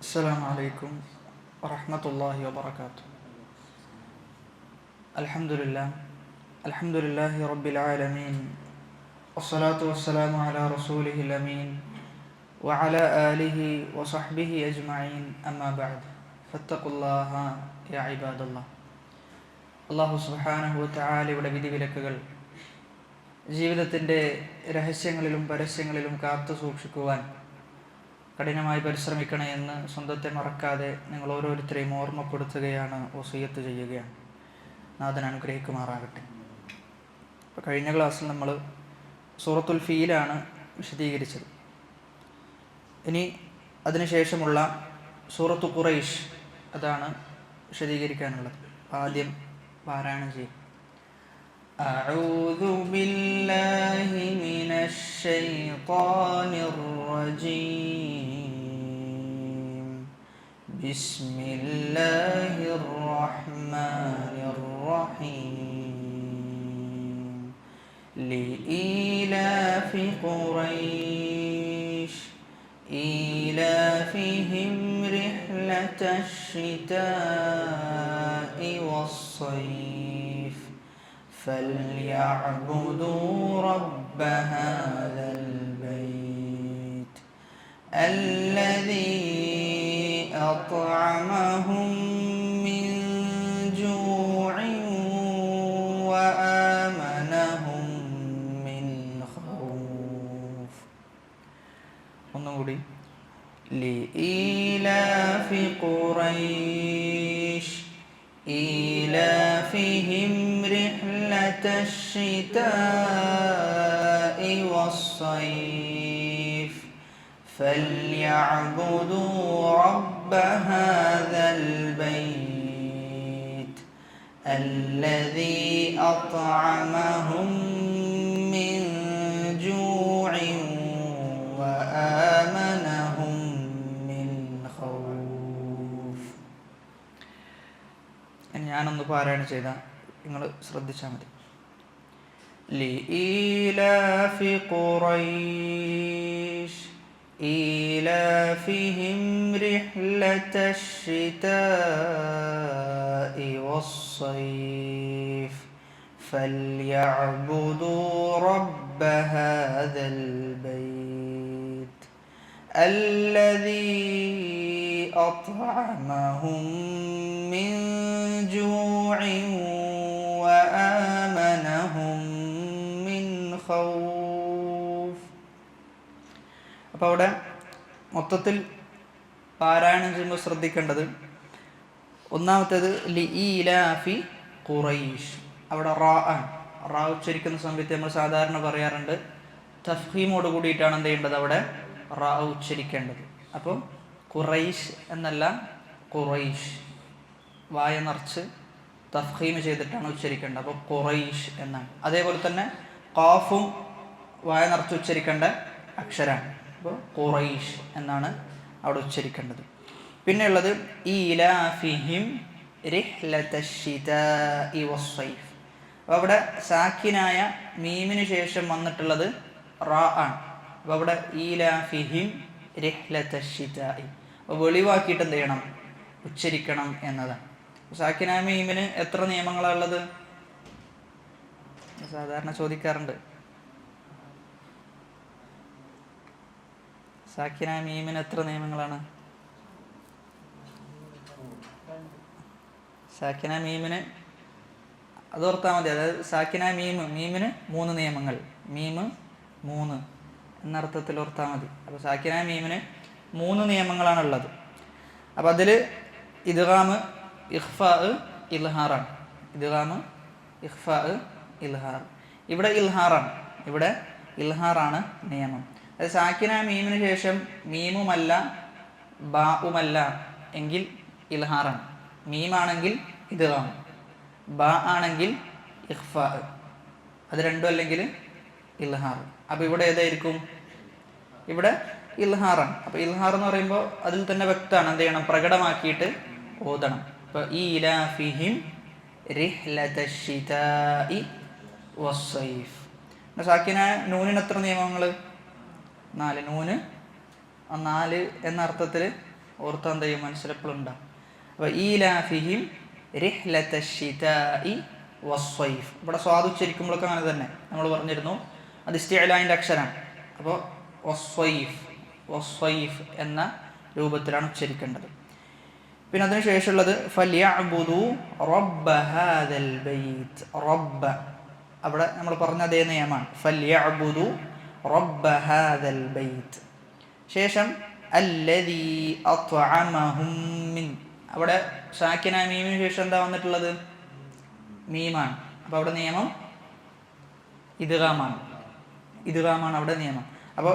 السلام عليكم ورحمة الله وبركاته. الحمد لله الحمد لله رب العالمين، والصلاة والسلام على رسوله الأمين وعلى آله وصحبه أجمعين، أما بعد فاتقوا الله يا عباد الله. അള്ളാഹു സുബ്ഹാനഹു വ തആലയുടെ വിധിവിലക്കുകൾ ജീവിതത്തിൻ്റെ രഹസ്യങ്ങളിലും പരസ്യങ്ങളിലും കാത്തു സൂക്ഷിക്കുവാൻ കഠിനമായി പരിശ്രമിക്കണേ എന്ന് സ്വന്തത്തെ മറക്കാതെ നിങ്ങൾ ഓരോരുത്തരെയും ഓർമ്മപ്പെടുത്തുകയാണ്, വസിയ്യത്ത് ചെയ്യുകയാണ്. നാഥൻ അനുഗ്രഹിക്കുമാറാകട്ടെ. അപ്പോൾ കഴിഞ്ഞ ക്ലാസ്സിൽ നമ്മൾ സൂറത്തുൽ ഫീലാണ് വിശദീകരിച്ചത്. ഇനി അതിനുശേഷമുള്ള സൂറത്തു ഖുറൈശ് അതാണ് വിശദീകരിക്കാനുള്ളത്. ആദ്യം പാരായണം ചെയ്യും. أعوذ بالله من الشيطان الرجيم. بسم الله الرحمن الرحيم. لإيلاف قريش إيلافهم رحلة الشتاء والصيف فليعبدوا رب هذا البيت الذي أطعمهم من جوع وآمنهم من خوف. ഒന്നുകൂടി. لإيلاف قريش إيلافهم رحلة الشتاء والصيف فليعبدوا رب هذا البيت الذي أطعمهم من جوع وآمنهم من خوف. ഞാനൊന്ന് പാരായണം ചെയ്താൽ നിങ്ങൾ ശ്രദ്ധിച്ചാൽ മതി. لإيلاف قريش إيلافهم رحلة الشتاء والصيف فليعبدوا رب هذا البيت الذي أطعمهم من جوع وآمنهم من خوف. അപ്പോൾ അവിടെ മൊത്തത്തിൽ പാരായണം ചെയ്യുമ്പോൾ ശ്രദ്ധിക്കേണ്ടത് ഒന്നാമത്തേത് ലിഈലാഫി ഖുറൈശ്. അവിടെ റാ ഉച്ചരിക്കുന്ന സമയത്ത് നമ്മൾ സാധാരണ പറയാറുണ്ട് തഫ്ഹീമോട് കൂടിയിട്ടാണ് എന്ത് ചെയ്യേണ്ടത്, അവിടെ റാ ഉച്ചരിക്കേണ്ടത്. അപ്പോൾ ഖുറൈശ് എന്നല്ല, ഖുറൈശ് വായ നിറച്ച് തഫ്ഹീം ചെയ്തിട്ടാണ് ഉച്ചരിക്കേണ്ടത്. അപ്പോൾ ഖുറൈശ് എന്നാണ്. അതേപോലെ തന്നെ ഖാഫും വായ നിറച്ച് ഉച്ചരിക്കേണ്ട അക്ഷരമാണ്. അപ്പോൾ ഖുറൈശ് എന്നാണ് അവിടെ ഉച്ചരിക്കേണ്ടത്. പിന്നെയുള്ളത് ഈലാഫിഹിം റിഹ്ലതശ്ശിതാഇ വസ്സൈഫ്. അപ്പോൾ അവിടെ സാക്കിനായ മീമിന് ശേഷം വന്നിട്ടുള്ളത് റാ ആണ്. അപ്പോൾ അവിടെ ഈലാഫിഹിം റിഹ്ലതശ്ശിതാഇ, അപ്പോൾ വെളിവാക്കിയിട്ട് എന്ത് ചെയ്യണം, ഉച്ചരിക്കണം എന്നതാണ്. സാക്കിനായ മീമിന് എത്ര നിയമങ്ങളാണ് ഉള്ളത്? സാധാരണ ചോദിക്കാറുണ്ട്. സാക്കിനായ മീമിന് എത്ര നിയമങ്ങളാണ്? സാക്കിനായ മീമിന് അതോർത്താൽ മതി. അതായത് സാക്കിനായ മീമിന് 3 നിയമങ്ങൾ. മീമ് 3 എന്നർത്ഥത്തിൽ ഓർത്താൽ മതി. അപ്പോൾ സാക്കിനായ മീമിന് 3 നിയമങ്ങളാണ് ഉള്ളത്. അപ്പോൾ അതിൽ ഇദ്ഗാം, ഇഖ്ഫാ, ഇൽഹാറാണ്. ഇദ്ഗാം, ഇഖ്ഫാ, ഇൽഹാർ. ഇവിടെ ഇൽഹാറാണ്. ഇവിടെ ഇൽഹാറാണ് നിയമം. അത് സാക്കിനായ മീമിന് ശേഷം മീമുമല്ല ബാഉമല്ല എങ്കിൽ ഇൽഹാറാണ്. മീമാണെങ്കിൽ ഇദ്ഗാം, ബാ ആണെങ്കിൽ ഇഖ്ഫാ. അത് രണ്ടും അല്ലെങ്കിൽ ഇൽഹാർ. അപ്പോൾ ഇവിടെ ഏതായിരിക്കും? ഇവിടെ ഇൽഹാറാണ്. അപ്പോൾ ഇൽഹാർ എന്ന് പറയുമ്പോൾ അതിൽ തന്നെ വ്യക്തമാണ്, എന്ത് ചെയ്യണം, പ്രകടമാക്കിയിട്ട് ഓതണം. ഇപ്പോൾ ഈലാഫിഹിം റിഹ്ലതശ്ശിതാഇ വസ്സൈഫ്. സാക്കിനായ നൂനിന് എത്ര നിയമങ്ങൾ? 4. നൂന് 4 എന്ന അർത്ഥത്തിൽ ഓർത്താൻ എന്തെയും മനസ്സിലെപ്പോഴും ഉണ്ടാവും. അപ്പോൾ ഈലാഫിഹിം റിഹ്ലത്തശ്ശിതാഇ വസ്സൈഫ്. ഇവിടെ സ്വാദ് ഉച്ചരിക്കുമ്പോഴൊക്കെ അങ്ങനെ തന്നെ നമ്മൾ പറഞ്ഞിരുന്നു, അത് ഇസ്തിഅലാൻ്റെ അക്ഷരമാണ്. അപ്പോൾ വസ്സൈഫ് എന്ന രൂപത്തിലാണ് ഉച്ചരിക്കേണ്ടത്. പിന്നെ അതിന് ശേഷമുള്ളത് ഫല്യഅ്ബുദു റബ്ബ ഹാദൽ ബൈത്ത്. റബ്ബ അവിടെ നമ്മൾ പറഞ്ഞ അതേ നിയമമാണ്, ഫല്യഅ്ബുദു റബ്ബ ഹാദൽ ബൈത്ത്. ശേഷം അല്ലദീ അത്അമഹും മിൻ. അവിടെ സാക്കിന മീമിന് ശേഷം എന്താ വന്നിട്ടുള്ളത്? മീമാണ്. അപ്പോൾ അവിടെ നിയമം ഇദ്ഗാമാണ്. അവിടെ നിയമം. അപ്പോൾ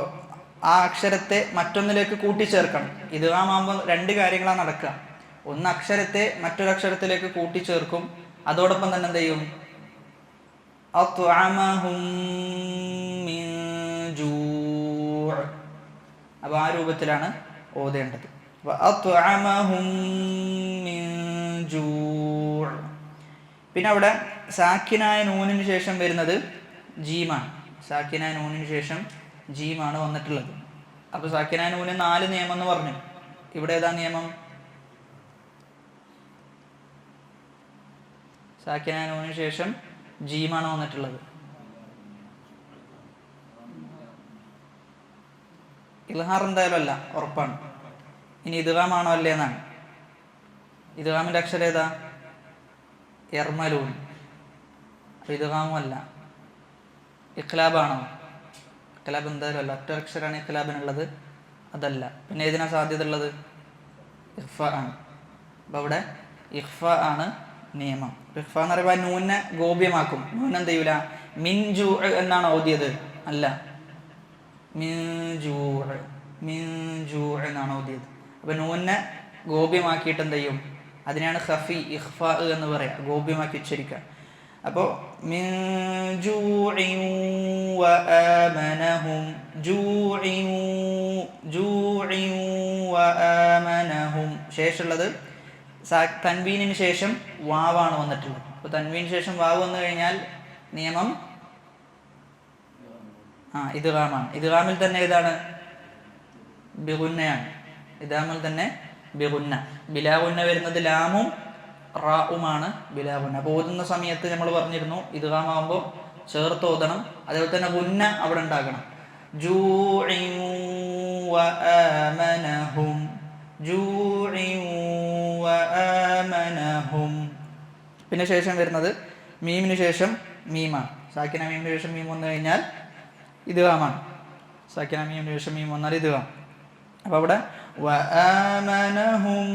ആ അക്ഷരത്തെ മറ്റൊന്നിലേക്ക് കൂട്ടിച്ചേർക്കണം. ഇദ്ഗാമാകുമ്പോൾ രണ്ട് കാര്യങ്ങളാണ് നടക്കുക. ഒന്ന്, അക്ഷരത്തെ മറ്റൊരക്ഷരത്തിലേക്ക് കൂട്ടിച്ചേർക്കും. അതോടൊപ്പം തന്നെ എന്ത് ചെയ്യും? അത്അമഹും മിൻ ജൂ'. അപ്പോൾ ആ രൂപത്തിലാണ് ഓതേണ്ടത്. അത്അമഹും മിൻ ജൂ'. പിന്നെ അവിടെ സാക്കിനായ നൂനിന് ശേഷം വരുന്നത് ജീമാണ്. സാക്കിനായ നൂനിന് ശേഷം ജീമാണ് വന്നിട്ടുള്ളത്. അപ്പോൾ സാക്കിനായ നൂന് 4 നിയമം എന്ന് പറഞ്ഞു. ഇവിടെ ഏതാ നിയമം? സാക്കിനായ നൂനിന് ശേഷം ജീമാണ് വന്നിട്ടുള്ളത്. ഇൽഹാർ എന്തായാലും അല്ല, ഉറപ്പാണ്. ഇനി ഇദ്ഗാമാണോ അല്ലേ എന്നാണ്. ഇദ്ഗാമിൻ്റെ അക്ഷരം ഏതാ? യർമലൂൻ. ഇദ്ഗാമും അല്ല. ഇഖ്ലാബാണോ? ഇഖ്ലാബ് എന്തായാലും അല്ല, ഒറ്റ അക്ഷരമാണ് ഇഖ്ലാബിനുള്ളത്, അതല്ല. പിന്നെ ഏതിനാ സാധ്യത ഉള്ളത്? ഇഖ്ഫ ആണ്. അപ്പോൾ അവിടെ ഇഖ്ഫ ആണ് നിയമം. ഇഖ്ഫ എന്ന് പറയുമ്പോൾ നൂനെ ഗോപ്യമാക്കും. നൂൻ എന്ത് ചെയ്യൂല? മിൻ ജൂ എന്നാണ് ഓതിയത്? അല്ല, മിൻ ജൂ എന്നാണ് ഓതിയത്. അപ്പോൾ നൂനെ ഗോപ്യമാക്കിയിട്ട് എന്ത് ചെയ്യും? അതിനാണ് ഖഫി ഇഖ്ഫ എന്ന് പറയാം, ഗോപ്യമാക്കി ഉച്ചരിക്കുക. അപ്പോൾ മിൻ ജൂഇൻ വആമനഹും, ജൂഇൻ വആമനഹും. ശേഷമുള്ളത് തൻവീനിന് ശേഷം വാവാണ് വന്നിട്ടുള്ളത്. അപ്പോൾ തൻവീന് ശേഷം വാവ് വന്നു കഴിഞ്ഞാൽ നിയമം ഇദ്ഗാമാണ്. ഇദ്ഗാമിൽ തന്നെ ഏതാണ്? ബിഗുന്നയാണ്. ഇദ്ഗാമിൽ തന്നെ ബിഗുന്ന. ബിലാഗുന്ന വരുന്നത് ലാമും റാവുമാണ് ബിലാഗുന്ന. അപ്പോൾ ഓതുന്ന സമയത്ത് നമ്മൾ പറഞ്ഞിരുന്നു, ഇദ്ഗാമാകുമ്പോൾ ചേർത്ത് ഓതണം. അതേപോലെ തന്നെ ഗുന്ന അവിടെ ഉണ്ടാകണം. ജൂഇൻ വആമനഹും, ജൂഇൻ വആമനഹും. പിന്നെ ശേഷം വരുന്നത് മീമിന് ശേഷം മീമാണ്. സാക്കിന മീമിന് ശേഷം മീം വന്നു കഴിഞ്ഞാൽ ഇദ്ഗാമാണ്. സാക്കിന മീമിന് ശേഷം മീം വന്നാൽ ഇദ്ഗാം. അപ്പോൾ അവിടെ വആമനഹും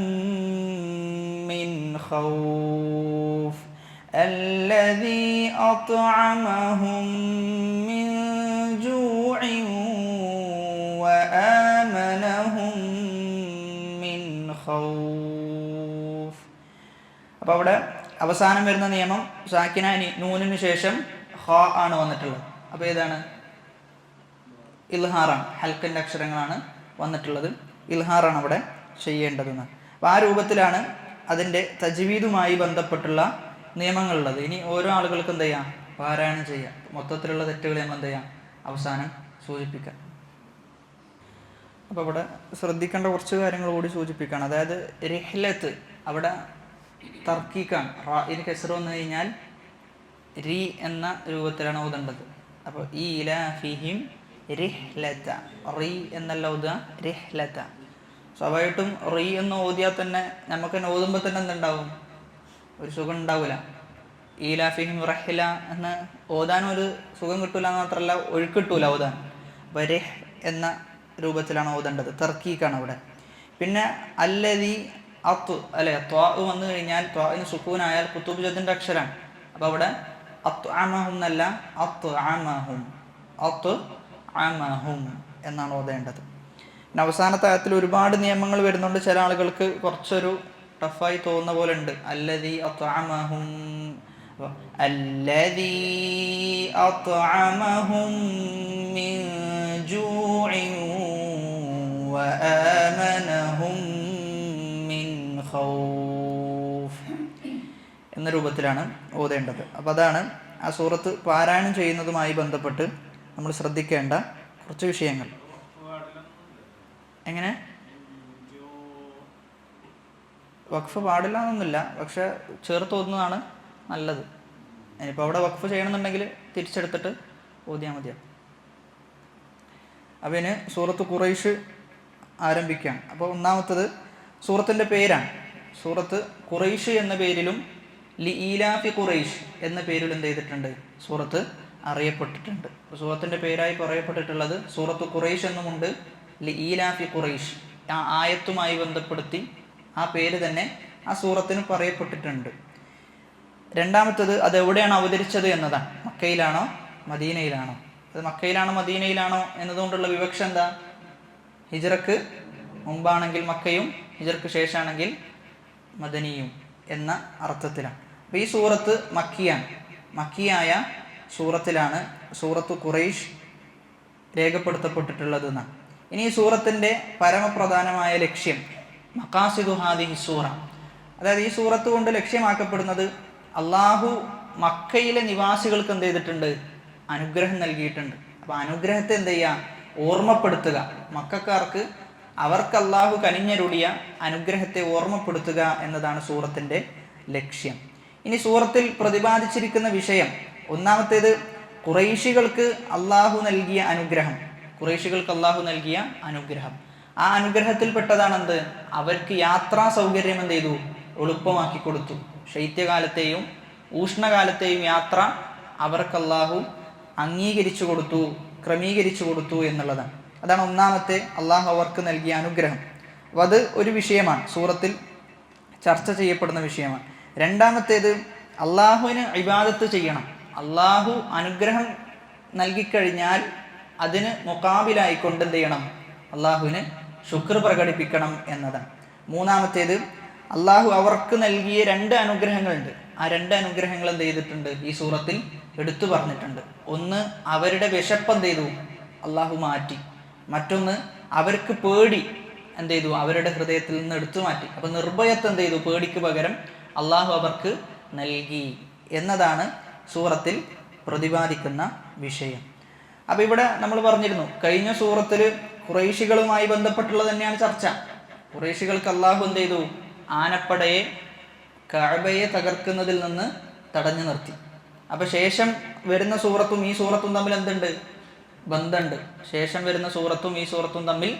മിൻ ഖൗഫ് അല്ലദീ അത്അമഹും മിൻ ജൂഇൻ വആമനഹും മിൻ ഖൗഫ്. അപ്പോൾ അവിടെ അവസാനം വരുന്ന നിയമം സാക്കിന നൂനിന് ശേഷം ഖ ആണ് വന്നിട്ടുള്ളത്. അപ്പോൾ ഏതാണ്? ഇൽഹാറാണ്. ഹൽക്കിൻ്റെ അക്ഷരങ്ങളാണ് വന്നിട്ടുള്ളത്. ഇൽഹാറാണ് അവിടെ ചെയ്യേണ്ടതെന്ന്. അപ്പോൾ ആ രൂപത്തിലാണ് അതിൻ്റെ തജ്വീദുമായി ബന്ധപ്പെട്ടുള്ള നിയമങ്ങളുള്ളത്. ഇനി ഓരോ ആളുകൾക്ക് എന്ത് ചെയ്യാം? പാരായണം ചെയ്യാം. മൊത്തത്തിലുള്ള തെറ്റുകൾ നമ്മൾ എന്ത് ചെയ്യാം? അവസാനം സൂചിപ്പിക്കാം. അപ്പോൾ അവിടെ ശ്രദ്ധിക്കേണ്ട കുറച്ച് കാര്യങ്ങൾ കൂടി സൂചിപ്പിക്കുകയാണ്. അതായത് റിഹ്ലത്ത് അവിടെ തർക്കീക്കാണ്. റാഇന് കസ്റ് വന്നു കഴിഞ്ഞാൽ രി എന്ന രൂപത്തിലാണ് ഓതേണ്ടത്. അപ്പോൾ ഈലാഫിഹിം റിഹ്ലത, റി എന്നല്ല ഓതുക, റിഹ്ലത. സ്വാഭാവികമായിട്ടും റി എന്ന് ഓതിയാൽ തന്നെ നമുക്ക് ഓതുമ്പോൾ തന്നെ എന്തുണ്ടാവും? ഒരു സുഖം ഉണ്ടാവില്ല. ഈലാഫിഹിം റഹ്ല എന്ന് ഓതാനും ഒരു സുഖം കിട്ടൂല എന്ന് മാത്രമല്ല, ഒഴുക്കിട്ടൂല ഓതാൻ. അപ്പോൾ റിഹ് എന്ന രൂപത്തിലാണ് ഓതേണ്ടത്. തർക്കീക്കാണ് അവിടെ. പിന്നെ അല്ലദീ അത്ത് അല്ലെ, ത്വാ വന്നു കഴിഞ്ഞാൽ ത്വാഇന് സുക്കൂനായാൽ കുത്തൂബ് ജദ്ദിൻ്റെ അക്ഷരമാണ്. അപ്പോൾ അവിടെ അത്അമഹും എന്നല്ല, അത്അമഹും എന്നാണ് ഓതേണ്ടത്. പിന്നെ അവസാനത്തെ ആയത്തിൽ ഒരുപാട് നിയമങ്ങൾ വരുന്നുണ്ട്. ചില ആളുകൾക്ക് കുറച്ചൊരു ടഫായി തോന്നുന്ന പോലെ ഉണ്ട്. അല്ലദീ അത്അമഹും, അല്ലദീ അത്അമഹും മിൻ ജൂഇൻ വആമനഹും മിൻ ഖൗഫ് എന്ന രൂപത്തിലാണ് ഓതേണ്ടത്. അപ്പോൾ അതാണ് ആ സൂറത്ത് പാരായണം ചെയ്യുന്നതുമായി ബന്ധപ്പെട്ട് നമ്മൾ ശ്രദ്ധിക്കേണ്ട കുറച്ച് വിഷയങ്ങൾ. എങ്ങനെ? വഖഫ് പാടില്ല എന്നൊന്നുമില്ല, പക്ഷെ ചേർത്ത് ഓതുന്നതാണ് നല്ലത്. ഇനിയിപ്പോൾ അവിടെ വഖഫ് ചെയ്യണമെന്നുണ്ടെങ്കിൽ തിരിച്ചെടുത്തിട്ട് ഓതിയാൽ മതിയാവും. അപ്പം ഇനി സൂറത്ത് ഖുറൈശ് ആരംഭിക്കാം. അപ്പോൾ ഒന്നാമത്തത് സൂറത്തിൻ്റെ പേരാണ്. സൂറത്ത് ഖുറൈശ് എന്ന പേരിലും ലി ഈലാഫി ഖുറൈശ് എന്ന പേരിൽ എന്ത് ചെയ്തിട്ടുണ്ട്, സൂറത്ത് അറിയപ്പെട്ടിട്ടുണ്ട്. സൂറത്തിൻ്റെ പേരായി പറയപ്പെട്ടിട്ടുള്ളത് സൂറത്ത് ഖുറൈശ് എന്നുമുണ്ട്, ലി ഈലാഫി ഖുറൈശ് ആ ആയത്തുമായി ബന്ധപ്പെടുത്തി ആ പേര് തന്നെ ആ സൂറത്തിന് പറയപ്പെട്ടിട്ടുണ്ട്. രണ്ടാമത്തത് അത് എവിടെയാണ് അവതരിച്ചത് എന്നതാണ്. മക്കയിലാണോ മദീനയിലാണോ? അത് മക്കയിലാണോ മദീനയിലാണോ എന്നതുകൊണ്ടുള്ള വിവക്ഷ എന്താ? ഹിജ്റക്ക് മുമ്പാണെങ്കിൽ മക്കയും ഹിജ്റക്ക് ശേഷമാണെങ്കിൽ മദനിയും എന്ന അർത്ഥത്തിലാണ്. അപ്പോൾ ഈ സൂറത്ത് മക്കിയാണ്. മക്കിയായ സൂറത്തിലാണ് സൂറത്ത് ഖുറൈശ് രേഖപ്പെടുത്തപ്പെട്ടിട്ടുള്ളത് എന്നാണ്. ഇനി ഈ സൂറത്തിൻ്റെ പരമപ്രധാനമായ ലക്ഷ്യം മഖാസിദു ഹാദിഹി സൂറ, അതായത് ഈ സൂറത്ത് കൊണ്ട് ലക്ഷ്യമാക്കപ്പെടുന്നത് അള്ളാഹു മക്കയിലെ നിവാസികൾക്ക് എന്ത് ചെയ്തിട്ടുണ്ട്, അനുഗ്രഹം നൽകിയിട്ടുണ്ട്. അപ്പോൾ അനുഗ്രഹത്തെ എന്ത് ചെയ്യുക, ഓർമ്മപ്പെടുത്തുക. മക്കക്കാർക്ക് അവർക്ക് അള്ളാഹു കനിഞ്ഞരുളിയ അനുഗ്രഹത്തെ ഓർമ്മപ്പെടുത്തുക എന്നതാണ് സൂറത്തിൻ്റെ ലക്ഷ്യം. ഇനി സൂറത്തിൽ പ്രതിപാദിച്ചിരിക്കുന്ന വിഷയം ഒന്നാമത്തേത് ഖുറൈശികൾക്ക് അള്ളാഹു നൽകിയ അനുഗ്രഹം. ഖുറൈശികൾക്ക് അള്ളാഹു നൽകിയ അനുഗ്രഹം, ആ അനുഗ്രഹത്തിൽപ്പെട്ടതാണ് എന്ത്, അവർക്ക് യാത്രാ സൗകര്യം എന്ത് ചെയ്തു, എളുപ്പമാക്കി കൊടുത്തു. ശൈത്യകാലത്തെയും ഉഷ്ണകാലത്തെയും യാത്ര അവർക്ക് അള്ളാഹു അംഗീകരിച്ചു കൊടുത്തു, ക്രമീകരിച്ചു കൊടുത്തു എന്നുള്ളതാണ്. അതാണ് ഒന്നാമത്തെ അള്ളാഹു അവർക്ക് നൽകിയ അനുഗ്രഹം. അപ്പോൾ അത് ഒരു വിഷയമാണ്, സൂറത്തിൽ ചർച്ച ചെയ്യപ്പെടുന്ന വിഷയമാണ്. രണ്ടാമത്തേത് അള്ളാഹുവിന് ഇബാദത്ത് ചെയ്യണം. അള്ളാഹു അനുഗ്രഹം നൽകിക്കഴിഞ്ഞാൽ അതിന് മുഖാബിലായിക്കൊണ്ട് എന്ത് ചെയ്യണം, അള്ളാഹുവിന് ശുക്ർ പ്രകടിപ്പിക്കണം എന്നതാണ്. മൂന്നാമത്തേത് അള്ളാഹു അവർക്ക് നൽകിയ 2 അനുഗ്രഹങ്ങളുണ്ട്. ആ 2 അനുഗ്രഹങ്ങൾ എന്ത് ചെയ്തിട്ടുണ്ട്, ഈ സൂറത്തിൽ എടുത്തു പറഞ്ഞിട്ടുണ്ട്. ഒന്ന്, അവരുടെ വിശപ്പ് എന്ത് ചെയ്തു, അള്ളാഹു മാറ്റി. മറ്റൊന്ന്, അവർക്ക് പേടി എന്ത് ചെയ്തു, അവരുടെ ഹൃദയത്തിൽ നിന്ന് എടുത്തു മാറ്റി. അപ്പം നിർഭയത്വം എന്ത് ചെയ്തു, പേടിക്ക് പകരം അള്ളാഹു അവർക്ക് നൽകി എന്നതാണ് സൂറത്തിൽ പ്രതിപാദിക്കുന്ന വിഷയം. അപ്പം ഇവിടെ നമ്മൾ പറഞ്ഞിരുന്നു, കഴിഞ്ഞ സൂറത്തിൽ ഖുറൈശികളുമായി ബന്ധപ്പെട്ടുള്ള തന്നെയാണ് ചർച്ച. ഖുറൈശികൾക്ക് അള്ളാഹു എന്ത് ചെയ്തു, ആനപ്പടയെ കഅബയെ തകർക്കുന്നതിൽ നിന്ന് തടഞ്ഞു നിർത്തി. അപ്പം ശേഷം വരുന്ന സൂറത്തും ഈ സൂറത്തും തമ്മിൽ എന്തുണ്ട്, ബന്ധമുണ്ട്. ശേഷം വരുന്ന സൂറത്തും ഈ സൂറത്തും തമ്മിൽ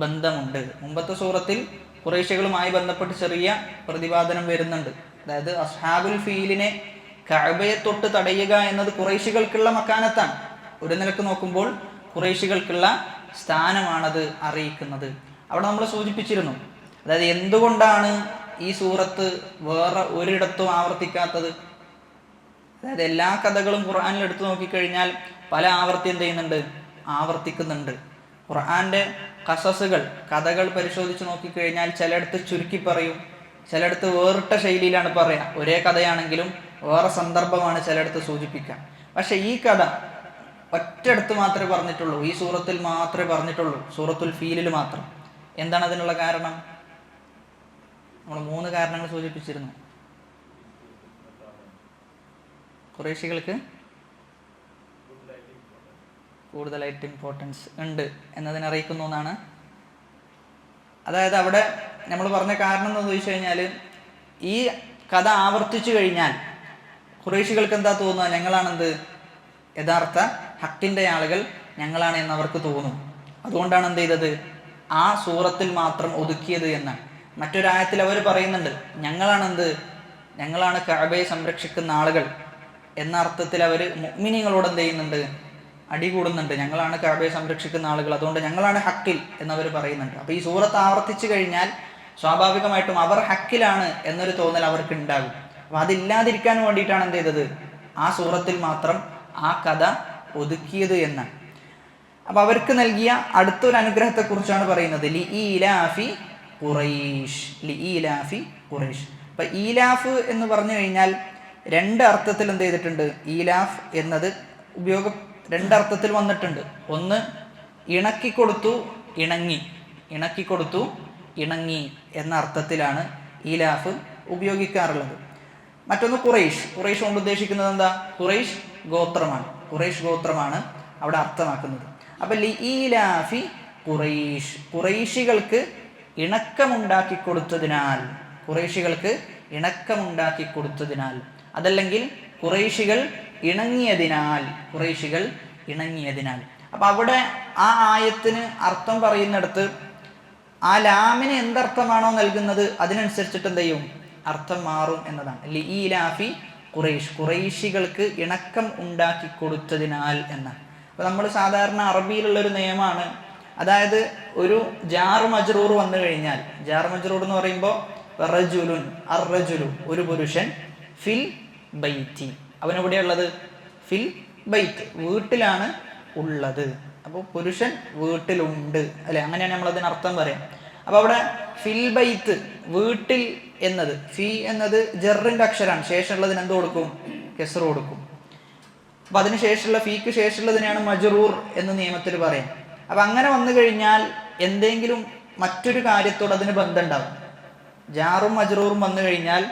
ബന്ധമുണ്ട്. മുമ്പത്തെ സൂറത്തിൽ ഖുറൈശികളുമായി ബന്ധപ്പെട്ട് ചെറിയ പ്രതിപാദനം വരുന്നുണ്ട്. അതായത് അസ്ഹാബുൽ ഫീലിനെ കഅബയെ തൊട്ട് തടയുക എന്നത് ഖുറൈശികൾക്കുള്ള മക്കാനത്താണ്. ഒരു നിലക്ക് നോക്കുമ്പോൾ ഖുറൈശികൾക്കുള്ള സ്ഥാനമാണത് അറിയിക്കുന്നത്. അവിടെ നമ്മൾ സൂചിപ്പിച്ചിരുന്നു, അതായത് എന്തുകൊണ്ടാണ് ഈ സൂറത്ത് വേറെ ഒരിടത്തും ആവർത്തിക്കാത്തത്. അതായത് എല്ലാ കഥകളും ഖുർആനിൽ എടുത്തു നോക്കിക്കഴിഞ്ഞാൽ പല ആവർത്തി എന്ത് ചെയ്യുന്നുണ്ട്, ആവർത്തിക്കുന്നുണ്ട്. ഖുർആന്റെ ഖസസുകൾ, കഥകൾ പരിശോധിച്ച് നോക്കിക്കഴിഞ്ഞാൽ ചിലയിടത്ത് ചുരുക്കി പറയും, ചിലയിടത്ത് വേറിട്ട ശൈലിയിലാണ് പറയുക. ഒരേ കഥയാണെങ്കിലും വേറെ സന്ദർഭമാണ് ചിലയിടത്ത് സൂചിപ്പിക്കുക. പക്ഷെ ഈ കഥ ഒറ്റയിടത്ത് മാത്രമേ പറഞ്ഞിട്ടുള്ളൂ, ഈ സൂറത്തിൽ മാത്രമേ പറഞ്ഞിട്ടുള്ളൂ, സൂറത്തുൽ ഫീലിൽ മാത്രം. എന്താണ് അതിനുള്ള കാരണം? നമ്മൾ 3 കാരണങ്ങൾ സൂചിപ്പിച്ചിരുന്നു. ഖുറൈശികൾക്ക് കൂടുതലായിട്ട് ഇമ്പോർട്ടൻസ് ഉണ്ട് എന്നതിനെ അറിയിക്കുന്നു എന്നാണ്. അതായത് അവിടെ നമ്മൾ പറഞ്ഞ കാരണം എന്ന് ചോദിച്ചു കഴിഞ്ഞാൽ, ഈ കഥ ആവർത്തിച്ചു കഴിഞ്ഞാൽ ഖുറൈശികൾക്ക് എന്താ തോന്നുക, ഞങ്ങളാണെന്ത് യഥാർത്ഥ ഹക്കിൻ്റെ ആളുകൾ ഞങ്ങളാണ് എന്നവർക്ക് തോന്നും. അതുകൊണ്ടാണ് എന്ത് ചെയ്തത്, ആ സൂറത്തിൽ മാത്രം ഒതുക്കിയത് എന്നാണ്. മറ്റൊരായത്തിൽ അവർ പറയുന്നുണ്ട്, ഞങ്ങളാണ് കഅബയെ സംരക്ഷിക്കുന്ന ആളുകൾ എന്ന അർത്ഥത്തിൽ അവർ മുഅ്മിനീങ്ങളോട് എന്ത് ചെയ്യുന്നുണ്ട്, അടികൂടുന്നുണ്ട്. ഞങ്ങളാണ് കഅബയെ സംരക്ഷിക്കുന്ന ആളുകൾ, അതുകൊണ്ട് ഞങ്ങളാണ് ഹക്കിൽ എന്നവർ പറയുന്നുണ്ട്. അപ്പോൾ ഈ സൂറത്ത് ആവർത്തിച്ചു കഴിഞ്ഞാൽ സ്വാഭാവികമായിട്ടും അവർ ഹക്കിലാണ് എന്നൊരു തോന്നൽ അവർക്ക് ഉണ്ടാകും. അപ്പോൾ അതില്ലാതിരിക്കാൻ വേണ്ടിയിട്ടാണ് എന്ത് ചെയ്തത്, ആ സൂറത്തിൽ മാത്രം ആ കഥ ഒതുക്കിയത് എന്നാണ്. അപ്പോൾ അവർക്ക് നൽകിയ അടുത്തൊരു അനുഗ്രഹത്തെക്കുറിച്ചാണ് പറയുന്നത്, ലി ഈലാഫി ഖുറൈശ്. ലി ഈലാഫി ഖുറൈശ്. അപ്പം ഈലാഫ് എന്ന് പറഞ്ഞു കഴിഞ്ഞാൽ 2 അർത്ഥത്തിൽ എന്ത് ചെയ്തിട്ടുണ്ട്, ഈലാഫ് എന്നത് 2 അർത്ഥത്തിൽ വന്നിട്ടുണ്ട്. ഒന്ന്, ഇണക്കിക്കൊടുത്തു ഇണങ്ങി, ഇണക്കിക്കൊടുത്തു ഇണങ്ങി എന്ന അർത്ഥത്തിലാണ് ഈലാഫ് ഉപയോഗിക്കാറുള്ളത്. മറ്റൊന്ന് ഖുറൈശ്. ഖുറൈശ് കൊണ്ട് ഉദ്ദേശിക്കുന്നത് എന്താ, ഖുറൈശ് ഗോത്രമാണ്. ഖുറൈശ് ഗോത്രമാണ് അവിടെ അർത്ഥമാക്കുന്നത്. അപ്പം ലി ഈലാഫി ഖുറൈശ്, ഖുറൈശികൾക്ക് ഇണക്കമുണ്ടാക്കി കൊടുത്തതിനാൽ ഖുറൈശികൾക്ക് ഇണക്കമുണ്ടാക്കി കൊടുത്തതിനാൽ, അതല്ലെങ്കിൽ ഖുറൈശികൾ ഇണങ്ങിയതിനാൽ. അപ്പൊ അവിടെ ആ ആയത്തിന് അർത്ഥം പറയുന്നിടത്ത് ആ ലാമിന് എന്തർത്ഥമാണോ നൽകുന്നത് അതിനനുസരിച്ചിട്ട് എന്ത് ചെയ്യും, അർത്ഥം മാറും എന്നതാണ്. ലീലാഫി ഖുറൈഷ്, ഖുറൈശികൾക്ക് ഇണക്കം ഉണ്ടാക്കി കൊടുത്തതിനാൽ എന്നാണ്. അപ്പൊ നമ്മൾ സാധാരണ അറബിയിലുള്ളൊരു നിയമമാണ്, അതായത് ഒരു ജാർ മജ്റൂർ വന്നു കഴിഞ്ഞാൽ, ജാർ മജ്റൂർ എന്ന് പറയുമ്പോൾ റജുലുൻ അർറജുലു ഒരു പുരുഷൻ, ഫിൽ ബൈത്തി അവനെവിടെയുള്ളത്, ഫിൽ ബൈത്ത് വീട്ടിലാണ് ഉള്ളത്. അപ്പോൾ പുരുഷൻ വീട്ടിലുണ്ട് അല്ലെ, അങ്ങനെയാണ് നമ്മൾ അതിന് അർത്ഥം പറയാം. അപ്പൊ അവിടെ ഫിൽ ബൈത്ത് വീട്ടിൽ എന്നത്, ഫി എന്നത് ജറിന്റെ അക്ഷരമാണ്, ശേഷമുള്ളതിന് എന്ത് കൊടുക്കും, കെസ്ർ കൊടുക്കും. അപ്പൊ അതിന് ശേഷമുള്ള ഫീക്ക് ശേഷമുള്ളതിനെയാണ് മജ്റൂർ എന്ന് നിയമത്തിൽ പറയാം. അപ്പൊ അങ്ങനെ വന്നു കഴിഞ്ഞാൽ എന്തെങ്കിലും മറ്റൊരു കാര്യത്തോട് അതിന് ബന്ധം ഉണ്ടാവും. ജാറും മജ്റൂറും വന്നു കഴിഞ്ഞാൽ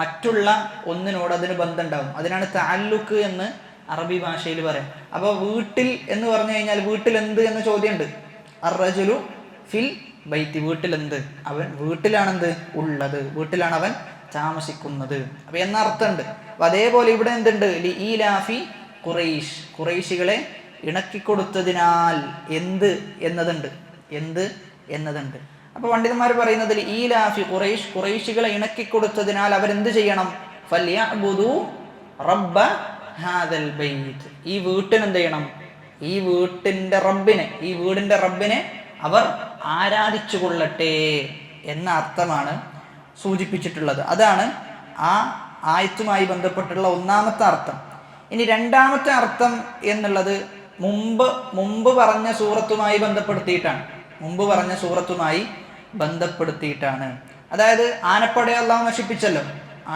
മറ്റുള്ള ഒന്നിനോട് അതിന് ബന്ധം ഉണ്ടാവും. അതിനാണ് തഅല്ലുഖ് എന്ന് അറബി ഭാഷയിൽ പറയാം. അപ്പോൾ വീട്ടിൽ എന്ന് പറഞ്ഞു കഴിഞ്ഞാൽ വീട്ടിൽ എന്ത് എന്ന ചോദ്യമുണ്ട്. അർറജുലു ഫിൽ ബൈത്തി വീട്ടിലെന്ത്, അവൻ വീട്ടിലാണെന്ത് ഉള്ളത്, വീട്ടിലാണ് അവൻ താമസിക്കുന്നത്. അപ്പൊ എന്ന അർത്ഥമുണ്ട്. അപ്പൊ അതേപോലെ ഇവിടെ എന്തുണ്ട്, ലീലാഫി ഖുറൈഷ്, ഖുറൈശികളെ ഇണക്കിക്കൊടുത്തതിനാൽ എന്ത് എന്നതുണ്ട്. അപ്പൊ പണ്ഡിതന്മാർ പറയുന്നത് ഈലാഫി ഖുറൈഷ്, ഖുറൈശികളെ ഇണക്കിക്കൊടുത്തതിനാൽ അവരെന്ത് ചെയ്യണം, ഫല്യഅ്ബുദു റബ്ബ ഹാദൽ ബൈത്ത്, ഈ വീട്ടിന് എന്ത് ചെയ്യണം, ഈ വീടിന്റെ റബ്ബിനെ അവർ ആരാധിച്ചു കൊള്ളട്ടെ എന്ന അർത്ഥമാണ് സൂചിപ്പിച്ചിട്ടുള്ളത്. അതാണ് ആ ആയത്തുമായി ബന്ധപ്പെട്ടുള്ള ഒന്നാമത്തെ അർത്ഥം. ഇനി രണ്ടാമത്തെ അർത്ഥം എന്നുള്ളത് മുമ്പ് പറഞ്ഞ സൂറത്തുമായി ബന്ധപ്പെടുത്തിയിട്ടാണ്. അതായത് ആനപ്പടയെ അല്ലാഹു നശിപ്പിച്ചല്ലോ,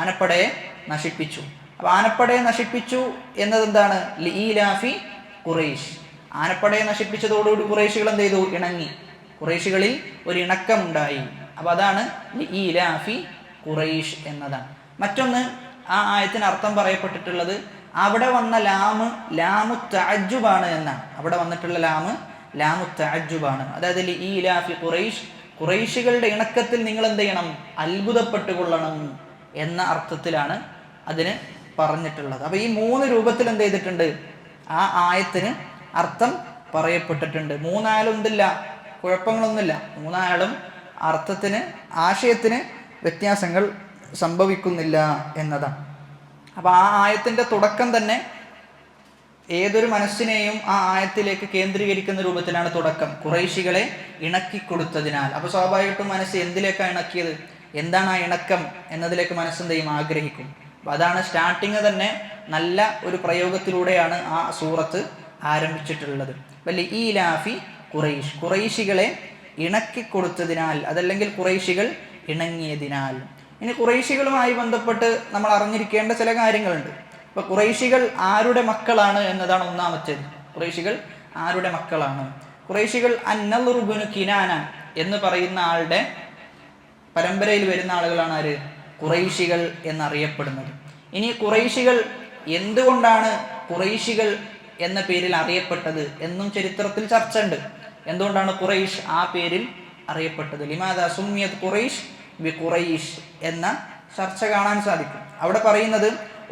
ആനപ്പടയെ നശിപ്പിച്ചു. അപ്പൊ ആനപ്പടയെ നശിപ്പിച്ചു എന്നത് എന്താണ്, ലീലാഫി ഖുറൈഷ്, ആനപ്പടയെ നശിപ്പിച്ചതോടുകൂടി ഖുറൈശികൾ എന്ത് ചെയ്തു, ഇണങ്ങി, ഖുറൈശികളിൽ ഒരു ഇണക്കമുണ്ടായി. അപ്പൊ അതാണ് ലീലാഫി ഖുറൈഷ് എന്നതാണ്. മറ്റൊന്ന് ആ ആയത്തിന് അർത്ഥം പറയപ്പെട്ടിട്ടുള്ളത് അവിടെ വന്ന ലാമു തഅജ്ജുബാണ് എന്നാണ്. അവിടെ വന്നിട്ടുള്ള ലാമു തഅജ്ജുബാണ്. അതായത് ലീലാഫി ഖുറൈഷ്, ഖുറൈശികളുടെ ഇണക്കത്തിൽ നിങ്ങൾ എന്ത് ചെയ്യണം, അത്ഭുതപ്പെട്ടുകൊള്ളണം എന്ന അർത്ഥത്തിലാണ് അതിന് പറഞ്ഞിട്ടുള്ളത്. അപ്പൊ ഈ 3 രൂപത്തിൽ എന്ത് ചെയ്തിട്ടുണ്ട്, ആ ആയത്തിന് അർത്ഥം പറയപ്പെട്ടിട്ടുണ്ട്. 3 എന്തില്ല, കുഴപ്പങ്ങളൊന്നുമില്ല. 3 അർത്ഥത്തിന്, ആശയത്തിന് വ്യത്യാസങ്ങൾ സംഭവിക്കുന്നില്ല എന്നതാണ്. അപ്പൊ ആ ആയത്തിന്റെ തുടക്കം തന്നെ ഏതൊരു മനസ്സിനെയും ആ ആയത്തിലേക്ക് കേന്ദ്രീകരിക്കുന്ന രൂപത്തിലാണ് തുടക്കം, ഖുറൈശികളെ ഇണക്കിക്കൊടുത്തതിനാൽ. അപ്പൊ സ്വാഭാവികമായിട്ടും മനസ്സ് എന്തിലേക്കാണ് ഇണക്കിയത്, എന്താണ് ആ ഇണക്കം എന്നതിലേക്ക് മനസ്സെന്തെയും ആഗ്രഹിക്കും. അപ്പൊ അതാണ് സ്റ്റാർട്ടിങ് തന്നെ നല്ല ഒരു പ്രയോഗത്തിലൂടെയാണ് ആ സൂറത്ത് ആരംഭിച്ചിട്ടുള്ളത്. ലീലാഫി ഖുറൈഷ്, ഖുറൈശികളെ ഇണക്കിക്കൊടുത്തതിനാൽ, അതല്ലെങ്കിൽ ഖുറൈശികൾ ഇണങ്ങിയതിനാൽ. ഇനി ഖുറൈശികളുമായി ബന്ധപ്പെട്ട് നമ്മൾ അറിഞ്ഞിരിക്കേണ്ട ചില കാര്യങ്ങളുണ്ട്. ഇപ്പൊ ഖുറൈശികൾ ആരുടെ മക്കളാണ് എന്നതാണ് ഒന്നാമത്തേത്. ഖുറൈശികൾ ആരുടെ മക്കളാണ്? ഖുറൈശികൾ അന്നളർ ഇബ്നു കിനാന എന്ന് പറയുന്ന ആളുടെ പരമ്പരയിൽ വരുന്ന ആളുകളാണ് ആര്? ഖുറൈശികൾ എന്നറിയപ്പെടുന്നത്. ഇനി ഖുറൈശികൾ എന്തുകൊണ്ടാണ് ഖുറൈശികൾ എന്ന പേരിൽ അറിയപ്പെട്ടത് എന്നും ചരിത്രത്തിൽ ചർച്ച ഉണ്ട്. എന്തുകൊണ്ടാണ് ഖുറൈഷ് ആ പേരിൽ അറിയപ്പെട്ടത്? ലിമാദാ സുമ്മിയത് ഖുറൈഷ് ബി ഖുറൈഷ് എന്ന ചർച്ച കാണാൻ സാധിക്കും. അവിടെ പറയുന്നത്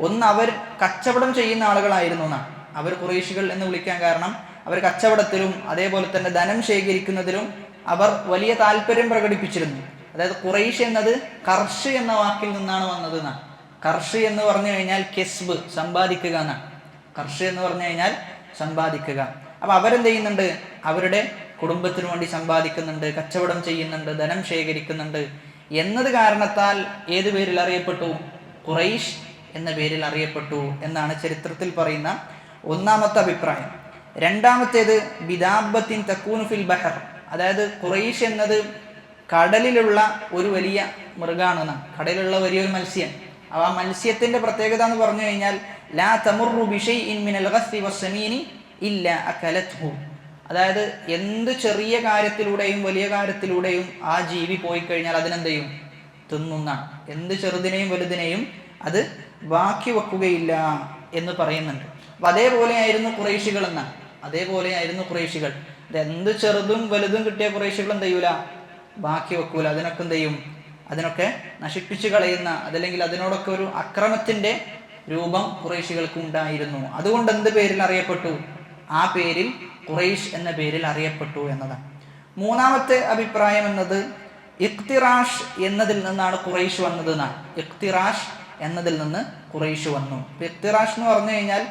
ഒന്ന്, അവർ കച്ചവടം ചെയ്യുന്ന ആളുകളായിരുന്നു എന്നാണ്. അവർ ഖുറൈശികൾ എന്ന് വിളിക്കാൻ കാരണം അവർ കച്ചവടത്തിലും അതേപോലെ തന്നെ ധനം ശേഖരിക്കുന്നതിലും അവർ വലിയ താല്പര്യം പ്രകടിപ്പിച്ചിരുന്നു. അതായത് ഖുറൈഷ് എന്നത് കർഷ് എന്ന വാക്കിൽ നിന്നാണ് വന്നത് എന്നാണ്. കർഷ് എന്ന് പറഞ്ഞു കഴിഞ്ഞാൽ കെസ്ബ്, സമ്പാദിക്കുക എന്നാണ്. കർഷ് എന്ന് പറഞ്ഞു കഴിഞ്ഞാൽ സമ്പാദിക്കുക. അപ്പൊ അവരെന്ത് ചെയ്യുന്നുണ്ട്? അവരുടെ കുടുംബത്തിന് വേണ്ടി സമ്പാദിക്കുന്നുണ്ട്, കച്ചവടം ചെയ്യുന്നുണ്ട്, ധനം ശേഖരിക്കുന്നുണ്ട് എന്നത് കാരണത്താൽ ഏത് പേരിൽ അറിയപ്പെട്ടു? ഖുറൈഷ് എന്ന പേരിൽ അറിയപ്പെട്ടു എന്നാണ് ചരിത്രത്തിൽ പറയുന്ന ഒന്നാമത്തെ അഭിപ്രായം. രണ്ടാമത്തേത് ബിദാബത്തിൻ തക്കൂനു ഫിൽ ബഹർ, അതായത് ഖുറൈഷ് എന്നത് കടലിലുള്ള ഒരു വലിയ മൃഗാണെന്നാണ്. കടലിലുള്ള വലിയൊരു മത്സ്യം. ആ മത്സ്യത്തിന്റെ പ്രത്യേകത എന്ന് പറഞ്ഞു കഴിഞ്ഞാൽ ലാ തമുറു ബിശൈഇൻ മിനൽ ഗസ്സി വസ്സമീനി ഇല്ലാ അകലത്ഹു, അതായത് എന്ത് ചെറിയ കാര്യത്തിലൂടെയും വലിയ കാര്യത്തിലൂടെയും ആ ജീവി പോയി കഴിഞ്ഞാൽ അതിനെന്ത് ചെയ്യും? തിന്നുന്നാണ്. എന്ത് ചെറുതിനെയും വലുതിനെയും അത് ബാക്കി വെക്കുകയില്ല എന്ന് പറയുന്നുണ്ട്. അപ്പൊ അതേപോലെയായിരുന്നു ഖുറൈശികൾ എന്നാണ്. അതേപോലെയായിരുന്നു ഖുറൈശികൾ. എന്ത് ചെറുതും വലുതും കിട്ടിയ ഖുറൈശികൾ എന്ത് ചെയ്യൂല? ബാക്കി വെക്കൂല. അതിനൊക്കെ എന്ത് ചെയ്യും? അതിനൊക്കെ നശിപ്പിച്ചു കളയുന്ന, അതല്ലെങ്കിൽ അതിനോടൊക്കെ ഒരു അക്രമത്തിന്റെ രൂപം ഖുറൈശികൾക്ക് ഉണ്ടായിരുന്നു. അതുകൊണ്ട് എന്ത് പേരിൽ അറിയപ്പെട്ടു? ആ പേരിൽ ഖുറൈശ് എന്ന പേരിൽ അറിയപ്പെട്ടു എന്നതാണ്. മൂന്നാമത്തെ അഭിപ്രായം എന്നത് ഇഖ്തിറാഷ് എന്നതിൽ നിന്നാണ് ഖുറൈശ് വന്നത് എന്നാണ്. ഇഖ്തിറാഷ് എന്നതിൽ നിന്ന് ഖുറൈശ് വന്നു. ഇഖ്തിറാഷ് എന്ന് പറഞ്ഞു കഴിഞ്ഞാൽ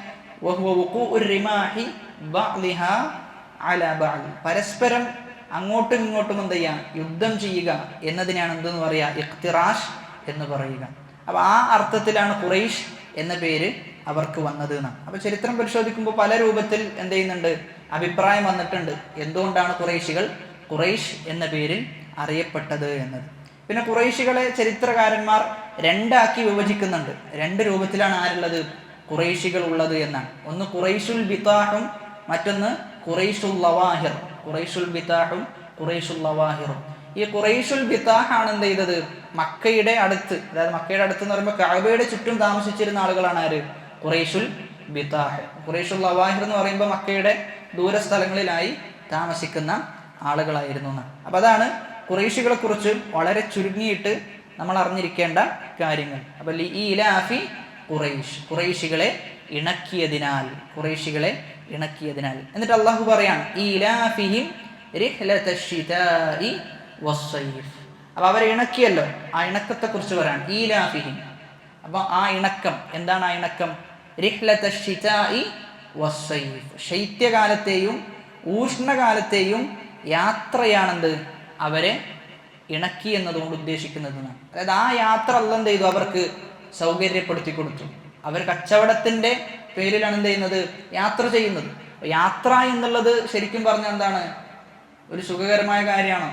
പരസ്പരം അങ്ങോട്ടും ഇങ്ങോട്ടും എന്ത് ചെയ്യുക, യുദ്ധം ചെയ്യുക എന്നതിനാണ് എന്തെന്ന് പറയുക, ഇഖ്തിറാഷ് എന്ന് പറയുക. അപ്പൊ ആ അർത്ഥത്തിലാണ് ഖുറൈശ് എന്ന പേര് അവർക്ക് വന്നത് എന്നാണ്. അപ്പൊ ചരിത്രം പരിശോധിക്കുമ്പോൾ പല രൂപത്തിൽ എന്ത് ചെയ്യുന്നുണ്ട്, അഭിപ്രായം വന്നിട്ടുണ്ട് എന്തുകൊണ്ടാണ് ഖുറൈശികൾ ഖുറൈശ് എന്ന പേരിൽ അറിയപ്പെട്ടത് എന്നത്. പിന്നെ ഖുറൈശികളെ ചരിത്രകാരന്മാർ രണ്ടാക്കി വിഭജിക്കുന്നുണ്ട്. രണ്ട് രൂപത്തിലാണ് ആരുള്ളത്, ഖുറൈശികൾ ഉള്ളത് എന്നാണ്. ഒന്ന് ഖുറൈശുൽ ബിതാഹും മറ്റൊന്ന് ഖുറൈശുൽ ലവാഹിർ. ഖുറൈശുൽ ബിതാഹും ഖുറൈശുൽ ലവാഹിറും. ഈ ഖുറൈശുൽ ബിതാഹ് ആണ് എന്ത് ചെയ്തത്, മക്കയുടെ അടുത്ത്, അതായത് മക്കയുടെ അടുത്ത് എന്ന് പറയുമ്പോൾ കഅബയുടെ ചുറ്റും താമസിച്ചിരുന്ന ആളുകളാണ് ആര്, ഖുറൈശുൽ ബിതാഹ്. ഖുറൈശുൽ ലവാഹിർ എന്ന് പറയുമ്പോൾ മക്കയുടെ ദൂരസ്ഥലങ്ങളിലായി താമസിക്കുന്ന ആളുകളായിരുന്നു എന്നാണ്. അപ്പൊ അതാണ് ഖുറൈശികളെ കുറിച്ച് വളരെ ചുരുങ്ങിയിട്ട് നമ്മൾ അറിഞ്ഞിരിക്കേണ്ട കാര്യങ്ങൾ. അപ്പൊ ലഇലാഫി ഖുറൈശ്, ഖുറൈശികളെ ഇണക്കിയതിനാൽ, ഖുറൈശികളെ ഇണക്കിയതിനാൽ. എന്നിട്ട് അള്ളാഹു പറയാണ് ഇലാഫിഹിം റിഹ്ലതശ്ശിതാഇ വസ്സൈഫ്. അപ്പൊ അവരെ ഇണക്കിയല്ലോ, ആ ഇണക്കത്തെ കുറിച്ച് പറയാണ് ഈലാഫിഹിം. അപ്പൊ ആ ഇണക്കം എന്താണ്? ആ ഇണക്കം റിഹ്ലതശ്ശിതാഇ വസ്സൈഫ്, ശൈത്യകാലത്തെയും ഊഷ്ണകാലത്തെയും യാത്രയാണെന്ത് അവരെ ഇണക്കി എന്നതുകൊണ്ട് ഉദ്ദേശിക്കുന്നത്. അതായത് ആ യാത്ര അല്ലാഹ് എന്ത് ചെയ്തു, അവർക്ക് സൗകര്യപ്പെടുത്തി കൊടുത്തു. അവർ കച്ചവടത്തിന്റെ പേരിലാണ് എന്ത് ചെയ്യുന്നത്, യാത്ര ചെയ്യുന്നത്. യാത്ര എന്നുള്ളത് ശരിക്കും പറഞ്ഞാൽ എന്താണ്, ഒരു സുഖകരമായ കാര്യമാണോ?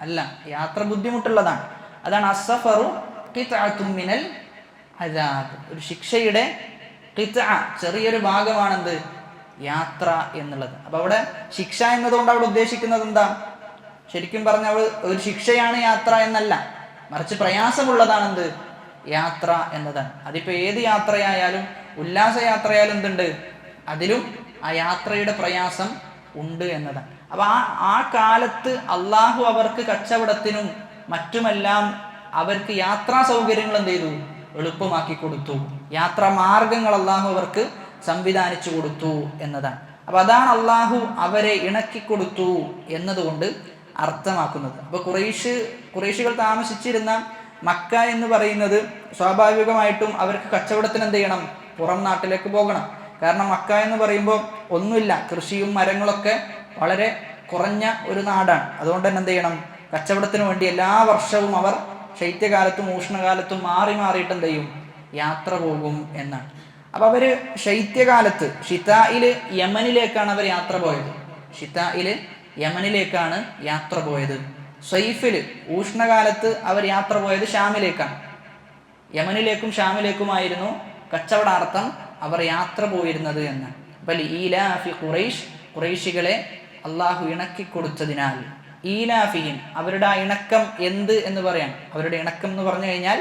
അല്ല, യാത്ര ബുദ്ധിമുട്ടുള്ളതാണ്. അതാണ് അസ്സഫറു ഖിത്അത്തുൻ മിനൽ അദാബ്, ഒരു ശിക്ഷയുടെ ഖിത്അ, ചെറിയൊരു ഭാഗമാണെന്ത്, യാത്ര എന്നുള്ളത്. അപ്പൊ അവിടെ ശിക്ഷ എന്നതുകൊണ്ട് അവിടെ ഉദ്ദേശിക്കുന്നത് എന്താ, ശരിക്കും പറഞ്ഞ ഒരു ശിക്ഷയാണ് യാത്ര എന്നല്ല, മറിച്ച് പ്രയാസമുള്ളതാണെന്ത്, യാത്ര എന്നതാണ്. അതിപ്പോ ഏത് യാത്രയായാലും, ഉല്ലാസയാത്രയായാലും എന്തുണ്ട്, അതിലും ആ യാത്രയുടെ പ്രയാസം ഉണ്ട് എന്നതാണ്. അപ്പൊ ആ കാലത്ത് അള്ളാഹു അവർക്ക് കച്ചവടത്തിനും മറ്റുമെല്ലാം അവർക്ക് യാത്രാ സൗകര്യങ്ങൾ എന്ത് ചെയ്തു, എളുപ്പമാക്കി കൊടുത്തു. യാത്രാ മാർഗങ്ങൾ അള്ളാഹു അവർക്ക് സംവിധാനിച്ചു കൊടുത്തു എന്നതാണ്. അപ്പൊ അതാണ് അള്ളാഹു അവരെ ഇണക്കി കൊടുത്തു എന്നതുകൊണ്ട് അർത്ഥമാക്കുന്നത്. അപ്പൊ ഖുറൈശികൾ താമസിച്ചിരുന്ന മക്ക എന്ന് പറയുന്നത് സ്വാഭാവികമായിട്ടും അവർക്ക് കച്ചവടത്തിന് എന്ത് ചെയ്യണം, പുറം നാട്ടിലേക്ക് പോകണം. കാരണം മക്ക എന്ന് പറയുമ്പോൾ ഒന്നുമില്ല, കൃഷിയും മരങ്ങളൊക്കെ വളരെ കുറഞ്ഞ ഒരു നാടാണ്. അതുകൊണ്ട് തന്നെ എന്ത് ചെയ്യണം, കച്ചവടത്തിന് വേണ്ടി എല്ലാ വർഷവും അവർ ശൈത്യകാലത്തും ഊഷ്ണകാലത്തും മാറി മാറിയിട്ട് എന്ത് ചെയ്യും, യാത്ര പോകും എന്നാണ്. അപ്പൊ അവര് ശൈത്യകാലത്ത് ഷിതായില് യമനിലേക്കാണ് അവർ യാത്ര പോയത്. ഷിതായില് യമനിലേക്കാണ് യാത്ര പോയത്. സൈഫില് ഊഷ്ണകാലത്ത് അവർ യാത്ര പോയത് ഷാമിലേക്കാണ്. യമനിലേക്കും ഷാമിലേക്കുമായിരുന്നു കച്ചവടാർത്ഥം അവർ യാത്ര പോയിരുന്നത് എന്ന്. അപ്പൊ ഈലാഫി ഖുറൈശ്, ഖുറൈശികളെ അള്ളാഹു ഇണക്കി കൊടുത്തതിനാൽ. ഈലാഫിഹിം, അവരുടെ ആ ഇണക്കം എന്ത് എന്ന് പറയാം. അവരുടെ ഇണക്കം എന്ന് പറഞ്ഞു കഴിഞ്ഞാൽ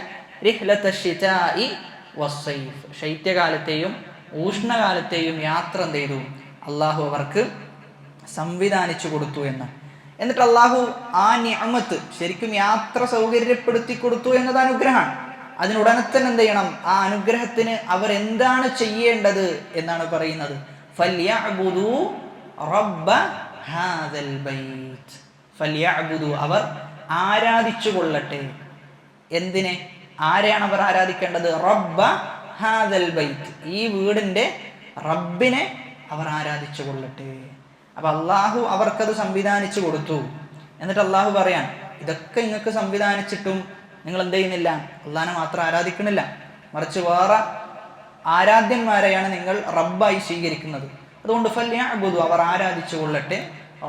റിഹ്ലതശ്ശിതാഇ വസ്സൈഫ്, ശൈത്യകാലത്തെയും ഊഷ്ണകാലത്തെയും യാത്ര എന്ത് ചെയ്തു, അള്ളാഹു അവർക്ക് സംവിധാനിച്ചു കൊടുത്തു എന്ന്. എന്നിട്ട് അള്ളാഹു ആ നിഅമത്ത്, ശരിക്കും യാത്ര സൗകര്യപ്പെടുത്തി കൊടുത്തു എന്നത് അനുഗ്രഹമാണ്. അതിനുടനെ തന്നെ എന്ത് ചെയ്യണം, ആ അനുഗ്രഹത്തിന് അവർ എന്താണ് ചെയ്യേണ്ടത് എന്നാണ് പറയുന്നത്. ഫല്യഅ്ബുദൂ റബ്ബ ഹാദൽ ബൈത്ത്, ഫല്യഅ്ബുദൂ, അവർ ആരാധിച്ചു കൊള്ളട്ടെ. എന്തിനെ, ആരെയാണ് അവർ ആരാധിക്കേണ്ടത്? റബ്ബ ഹാദൽ ബൈത്ത്, ഈ വീടിന്റെ റബ്ബിനെ അവർ ആരാധിച്ചു കൊള്ളട്ടെ. അപ്പൊ അള്ളാഹു അവർക്കത് സംവിധാനിച്ചു കൊടുത്തു. എന്നിട്ട് അള്ളാഹു പറയാൻ, ഇതൊക്കെ നിങ്ങൾക്ക് സംവിധാനിച്ചിട്ടും നിങ്ങൾ എന്ത് ചെയ്യുന്നില്ല, അള്ളാഹിനെ മാത്രം ആരാധിക്കണില്ല, മറിച്ച് വേറെ ആരാധ്യന്മാരെയാണ് നിങ്ങൾ റബ്ബായി സ്വീകരിക്കുന്നത്. അതുകൊണ്ട് ഫല്യഅ്ബുദൂ, അവർ ആരാധിച്ചു കൊള്ളട്ടെ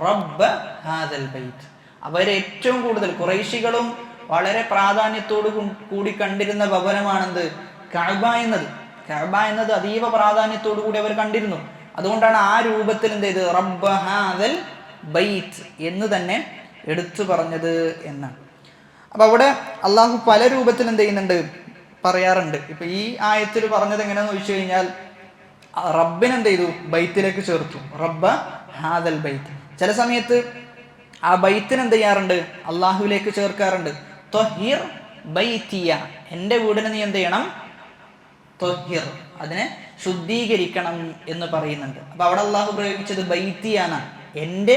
റബ്ബ ഹാദൽ ബൈത്ത്. അവരെ ഏറ്റവും കൂടുതൽ ഖുറൈശികളും വളരെ പ്രാധാന്യത്തോടു കൂടി കണ്ടിരുന്ന ഭവനമാണെന്ത്, കഅബ എന്നത്. കഅബ എന്നത് അതീവ പ്രാധാന്യത്തോടു കൂടി അവർ കണ്ടിരുന്നു. അതുകൊണ്ടാണ് ആ രൂപത്തിൽ എന്ത് ചെയ്ത് റബ്ബ ഹാദൽ ബൈത്ത് എന്ന് തന്നെ എടുത്തു പറഞ്ഞത് എന്നാണ്. അപ്പൊ അവിടെ അള്ളാഹു പല രൂപത്തിൽ എന്ത് ചെയ്യുന്നുണ്ട്, പറയാറുണ്ട്. ഇപ്പൊ ഈ ആയത്തിൽ പറഞ്ഞത് എങ്ങനെയാന്ന് ചോദിച്ചു കഴിഞ്ഞാൽ, റബ്ബിനെന്ത് ചെയ്തു, ബൈത്തിലേക്ക് ചേർത്തു, റബ്ബ ഹാദൽ ബൈത്ത്. ചില സമയത്ത് ആ ബൈത്തിന് എന്ത് ചെയ്യാറുണ്ട്, അള്ളാഹുവിലേക്ക് ചേർക്കാറുണ്ട്. ത്വഹിർ ബൈതിയ, എൻ്റെ വീടിനെ നീ എന്ത് ചെയ്യണം? ത്വഹിർ, അതിനെ ശുദ്ധീകരിക്കണം എന്ന് പറയുന്നുണ്ട്. അപ്പൊ അവിടെ അള്ളാഹു പ്രയോഗിച്ചത് ബൈത്തിയാണ്, എൻ്റെ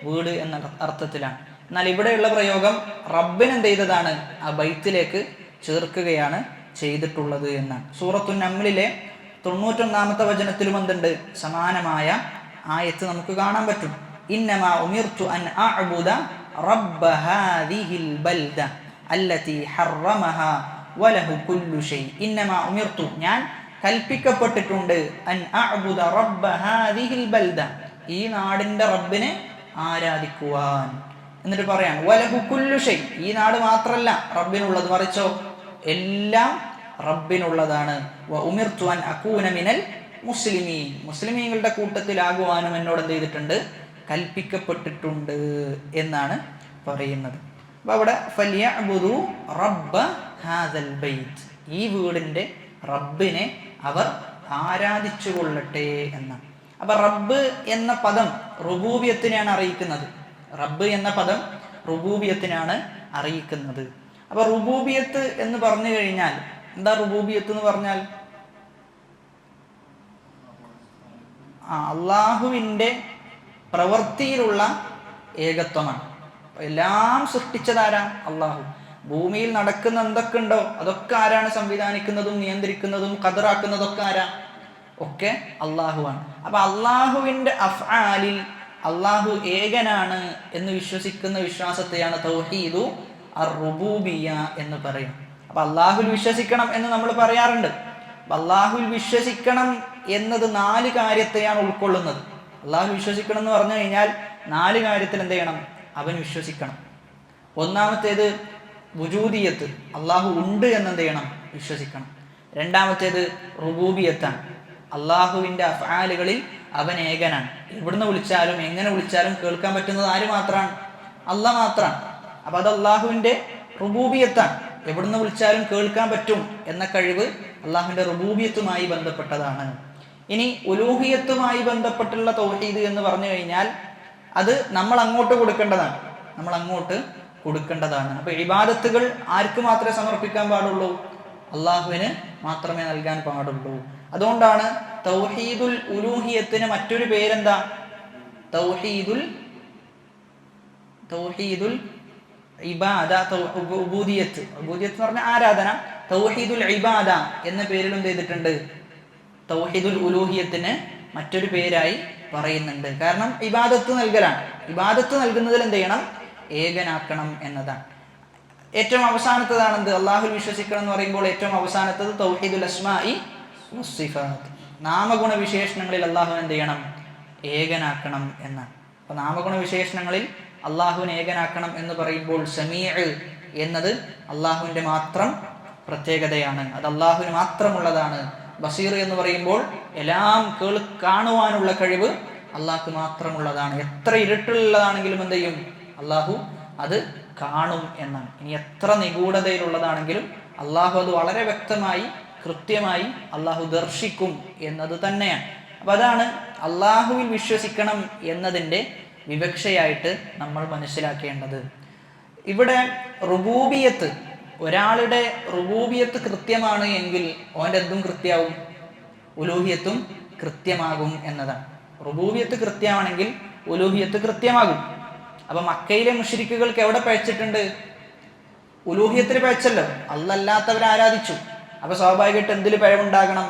വീട് എന്ന അർത്ഥത്തിലാണ്. എന്നാൽ ഇവിടെയുള്ള പ്രയോഗം റബ്ബിന് എന്ത് ചെയ്തതാണ്? ആ ബൈത്തിലേക്ക് ചേർക്കുകയാണ് ചെയ്തിട്ടുള്ളത് എന്നാണ്. സൂറത്തു നംലിലെ 91-ാമത്തെ വചനത്തിലും എന്തുണ്ട്? സമാനമായ ആയത്ത് നമുക്ക് കാണാൻ പറ്റും. ഇന്നമാ ഉമിർതു അൻ അഅ്ബുദ റബ്ബ ഹാദിഹിൽ ബൽദ അല്ലതി ഹറമഹാ വലഹു കുല്ലു ഷൈ. ഇന്നമാ ഉമിർതു, ഞാൻ കൽപ്പിക്കപ്പെട്ടിട്ടുണ്ട്, അൻ അഅ്ബുദ റബ്ബ ഹാദിഹിൽ ബൽദ, ഈ നാടിന്റെ റബ്ബിനെ ആരാധിക്കുവാൻ. എന്നിട്ട് പറയാൻ വലഹു കുല്ലു ഷൈ, ഈ നാട് മാത്രല്ല റബ്ബിനുള്ളത്, മറിച്ചോ എല്ലാം റബ്ബിനുള്ളതാണ്. വ ഉമിർതു അൻ അകൂന മിനൽ മുസ്ലിമീൻ, മുസ്ലിമീങ്ങളുടെ കൂട്ടത്തിലാകുവാനും എന്നോട് എന്ത് ചെയ്തിട്ടുണ്ട്? കൽപ്പിക്കപ്പെട്ടിട്ടുണ്ട് എന്നാണ് പറയുന്നത്. അപ്പൊ അവിടെ ഫലിയഅ്ബുദു റബ്ബ ഹാദൽ ബൈത്ത്, ഈ വീടിന്റെ റബ്ബിനെ അവർ ആരാധിച്ചു കൊള്ളട്ടെ എന്നാണ്. അപ്പൊ റബ്ബ് എന്ന പദം റുബൂബിയത്തിനെയാണ് അറിയിക്കുന്നത്. റബ്ബ് എന്ന പദം റുബൂബിയത്തിനാണ് അറിയിക്കുന്നത്. അപ്പൊ റുബൂബിയത്ത് എന്ന് പറഞ്ഞു കഴിഞ്ഞാൽ എന്താ? റുബൂബിയത്ത് എന്ന് പറഞ്ഞാൽ അള്ളാഹുവിൻ്റെ പ്രവൃത്തിയിലുള്ള ഏകത്വമാണ്. എല്ലാം സൃഷ്ടിച്ചതാരാ? അള്ളാഹു. ഭൂമിയിൽ നടക്കുന്ന എന്തൊക്കെ ഉണ്ടോ അതൊക്കെ ആരാണ് സംവിധാനിക്കുന്നതും നിയന്ത്രിക്കുന്നതും ഖദറാക്കുന്നതൊക്കെ ആരാ? ഒക്കെ അള്ളാഹുവാണ്. അപ്പൊ അള്ളാഹുവിൻ്റെ അഫ്ആലിൽ അള്ളാഹു ഏകനാണ് എന്ന് വിശ്വസിക്കുന്ന വിശ്വാസത്തെയാണ് തൗഹീദു അർ-റുബൂബിയ്യ എന്ന് പറയും. അപ്പൊ അള്ളാഹുൽ വിശ്വസിക്കണം എന്ന് നമ്മൾ പറയാറുണ്ട്. അള്ളാഹുൽ വിശ്വസിക്കണം എന്നത് 4 കാര്യത്തെയാണ് ഉൾക്കൊള്ളുന്നത്. അള്ളാഹു വിശ്വസിക്കണം എന്ന് പറഞ്ഞു കഴിഞ്ഞാൽ 4 കാര്യത്തിൽ എന്ത് ചെയ്യണം? അവൻ വിശ്വസിക്കണം. ഒന്നാമത്തേത് വുജൂദിയത്ത്, അള്ളാഹു ഉണ്ട് എന്നെന്ത് ചെയ്യണം? വിശ്വസിക്കണം. രണ്ടാമത്തേത് റുബൂബിയത്താണ്, അള്ളാഹുവിൻ്റെ അഫ്ആലുകളിൽ അവൻ ഏകനാണ്. എവിടുന്ന് വിളിച്ചാലും എങ്ങനെ വിളിച്ചാലും കേൾക്കാൻ പറ്റുന്നത് ആര് മാത്രമാണ്? അള്ളാഹ് മാത്രമാണ്. അപ്പൊ അത് അള്ളാഹുവിൻ്റെ റുബൂബിയത്താണ്. എവിടുന്ന് വിളിച്ചാലും കേൾക്കാൻ പറ്റും എന്ന കഴിവ് അള്ളാഹുവിൻ്റെ റുബൂബിയത്തുമായി ബന്ധപ്പെട്ടതാണ്. ഇനി ഉലൂഹിയത്തുമായി ബന്ധപ്പെട്ടുള്ള തൗഹീദ് എന്ന് പറഞ്ഞു കഴിഞ്ഞാൽ അത് നമ്മൾ അങ്ങോട്ട് കൊടുക്കേണ്ടതാണ്. അപ്പൊ ഇബാദത്തുകൾ ആർക്ക് മാത്രമേ സമർപ്പിക്കാൻ പാടുള്ളൂ? അള്ളാഹുവിന് മാത്രമേ നൽകാൻ പാടുള്ളൂ. അതുകൊണ്ടാണ് തൗഹീദുൽ ഉലൂഹിയത്തിന് മറ്റൊരു പേരെന്താ? തൗഹീദുൽ ഇബാദ, ഉബൂദിയത്ത്. ഉബൂദിയത്ത് എന്ന് പറഞ്ഞാൽ ആരാധന. തൗഹീദുൽ ഇബാദ എന്ന പേരിലും എന്ത് ചെയ്തിട്ടുണ്ട്? തൗഹീദുൽ ഉലൂഹിയത്തിന് മറ്റൊരു പേരായി പറയുന്നുണ്ട്. കാരണം ഇബാദത്ത് നൽകലാണ്. ഇബാദത്ത് നൽകുന്നതിൽ എന്ത് ചെയ്യണം? ഏകനാക്കണം എന്നതാണ്. ഏറ്റവും അവസാനത്തതാണെന്ത്? അള്ളാഹുൽ വിശ്വസിക്കണം എന്ന് പറയുമ്പോൾ ഏറ്റവും അവസാനത്തത് തൗഹീദുൽ അസ്മാഇ വസ്സിഫാത്ത്, നാമഗുണ വിശേഷണങ്ങളിൽ അള്ളാഹു എന്ത് ചെയ്യണം? ഏകനാക്കണം എന്നാണ്. അപ്പൊ നാമഗുണ വിശേഷണങ്ങളിൽ അള്ളാഹുവിനെ ഏകനാക്കണം എന്ന് പറയുമ്പോൾ സമീഅ് എന്നത് അള്ളാഹുവിൻ്റെ മാത്രം പ്രത്യേകതയാണ്, അത് അള്ളാഹുവിന് മാത്രമുള്ളതാണ്. ബസീർ എന്ന് പറയുമ്പോൾ എല്ലാം കാണുവാനുള്ള കഴിവ് അള്ളാഹ്ക്ക് മാത്രമുള്ളതാണ്. എത്ര ഇരുട്ടുള്ളതാണെങ്കിലും എന്ത് ചെയ്യും? അള്ളാഹു അത് കാണും എന്നാണ്. ഇനി എത്ര നിഗൂഢതയിലുള്ളതാണെങ്കിലും അള്ളാഹു അത് വളരെ വ്യക്തമായി കൃത്യമായി അള്ളാഹു ദർശിക്കും എന്നത് തന്നെയാണ്. അപ്പൊ അതാണ് അള്ളാഹുവിൽ വിശ്വസിക്കണം എന്നതിൻ്റെ വിവക്ഷയായിട്ട് നമ്മൾ മനസ്സിലാക്കേണ്ടത്. ഇവിടെ റുബൂബിയത്ത്, ഒരാളുടെ റുബൂബിയത്ത് കൃത്യമാണ് എങ്കിൽ ഓൻ്റെ എന്തും കൃത്യമാവും, ഉലൂഹിയത്തും കൃത്യമാകും എന്നതാണ്. റുബൂബിയത്ത് കൃത്യമാണെങ്കിൽ ഉലൂഹിയത്ത് കൃത്യമാകും. അപ്പൊ മക്കയിലെ മുശ്രിക്കുകൾക്ക് എവിടെ പഴച്ചിട്ടുണ്ട്? ഉലൂഹിയത്തിൽ പഴച്ചല്ലോ, അല്ലാത്തവരെ ആരാധിച്ചു. അപ്പൊ സ്വാഭാവികമായിട്ട് എന്തിൽ പിഴവുണ്ടാകണം?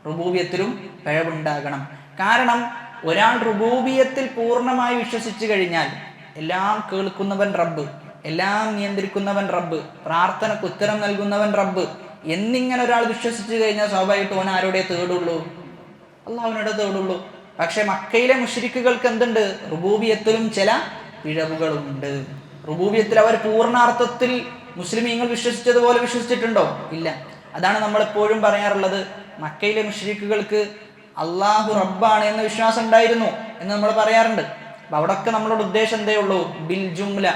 റുബൂബിയത്തിലും പിഴവുണ്ടാകണം. കാരണം ഒരാൾ റുബൂബിയത്തിൽ പൂർണ്ണമായി വിശ്വസിച്ചു കഴിഞ്ഞാൽ എല്ലാം കേൾക്കുന്നവൻ റബ്ബ്, എല്ലാം നിയന്ത്രിക്കുന്നവൻ റബ്ബ്, പ്രാർത്ഥനക്ക് ഉത്തരം നൽകുന്നവൻ റബ്ബ് എന്നിങ്ങനെ ഒരാൾ വിശ്വസിച്ചു കഴിഞ്ഞാൽ സ്വാഭാവികമായിട്ട് ഓൻ ആരോടെ തേടുള്ളൂ? അള്ളാഹുവിനോട് തേടുള്ളൂ. പക്ഷെ മക്കയിലെ മുശ്രിക്കുകൾക്ക് എന്തുണ്ട്? റുബൂബിയത്തിലും ചില പിഴവുകളുണ്ട്. റുബൂബിയത്തിൽ അവർ പൂർണ്ണാർത്ഥത്തിൽ മുസ്ലിമീങ്ങൾ വിശ്വസിച്ചതുപോലെ വിശ്വസിച്ചിട്ടുണ്ടോ? ഇല്ല. അതാണ് നമ്മൾ എപ്പോഴും പറയാറുള്ളത്, മക്കയിലെ മുശ്രിക്കുകൾക്ക് അള്ളാഹു റബ്ബാണ് എന്ന വിശ്വാസം ഉണ്ടായിരുന്നു എന്ന് നമ്മൾ പറയാറുണ്ട്. അപ്പൊ അവിടൊക്കെ നമ്മളോട് ഉദ്ദേശം എന്തേ ഉള്ളൂ? ബിൽ ജുംല,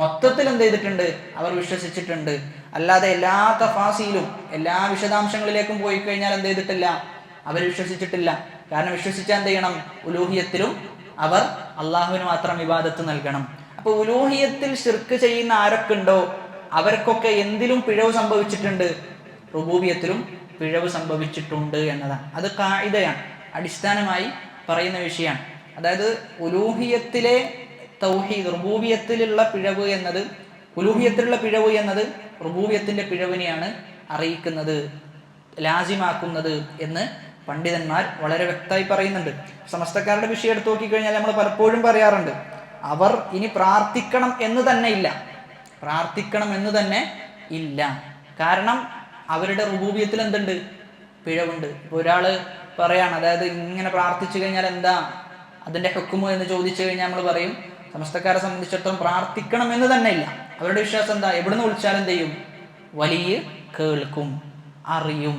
മൊത്തത്തിൽ എന്ത് ചെയ്തിട്ടുണ്ട്? അവർ വിശ്വസിച്ചിട്ടുണ്ട്. അല്ലാതെ എല്ലാ തഫാസീലും എല്ലാ വിശദാംശങ്ങളിലേക്കും പോയി കഴിഞ്ഞാൽ എന്ത് ചെയ്തിട്ടില്ല? അവർ വിശ്വസിച്ചിട്ടില്ല. കാരണം വിശ്വസിച്ചാൽ എന്ത് ചെയ്യണം? ഉലൂഹിയത്തിലും അവർ അള്ളാഹുവിന് മാത്രം ഇബാദത്ത് നൽകണം. അപ്പൊ ഉലൂഹിയത്തിൽ ശിർക്ക് ചെയ്യുന്ന ആരൊക്കെ ഉണ്ടോ അവർക്കൊക്കെ എന്തിലും പിഴവ് സംഭവിച്ചിട്ടുണ്ട്? റുബൂബിയത്തിലും പിഴവ് സംഭവിച്ചിട്ടുണ്ട് എന്നതാണ്. അത് ഖാഇദയാണ്, അടിസ്ഥാനമായി പറയുന്ന വിഷയമാണ്. അതായത് ഉലൂഹിയത്തിലെ തൗഹീദ്, റുബൂബിയത്തിലുള്ള പിഴവ് എന്നത്, ഉലൂഹിയത്തിലുള്ള പിഴവ് എന്നത് റുബൂബിയത്തിന്റെ പിഴവിനെയാണ് അറിയിക്കുന്നത്, ലാസിമാക്കുന്നത് എന്ന് പണ്ഡിതന്മാർ വളരെ വ്യക്തമായി പറയുന്നുണ്ട്. സമസ്തക്കാരുടെ വിഷയം എടുത്തു നോക്കിക്കഴിഞ്ഞാൽ നമ്മൾ പലപ്പോഴും പറയാറുണ്ട്, അവർ ഇനി പ്രാർത്ഥിക്കണം എന്ന് തന്നെ ഇല്ല, പ്രാർത്ഥിക്കണം എന്ന് തന്നെ ഇല്ല. കാരണം അവരുടെ റുബൂബിയത്തിൽ എന്തുണ്ട്? പിഴവുണ്ട്. ഇപ്പോൾ ഒരാൾ പറയാണ്, അതായത് ഇങ്ങനെ പ്രാർത്ഥിച്ചു കഴിഞ്ഞാൽ എന്താ അതിൻ്റെ ഹുക്കുമോ എന്ന് ചോദിച്ചു കഴിഞ്ഞാൽ നമ്മൾ പറയും, സമസ്തക്കാരെ സംബന്ധിച്ചിടത്തോളം പ്രാർത്ഥിക്കണം എന്ന് തന്നെ ഇല്ല. അവരുടെ വിശ്വാസം എന്താ? എവിടുന്ന് വിളിച്ചാലും എന്ത് ചെയ്യും? വലിയ കേൾക്കും, അറിയും,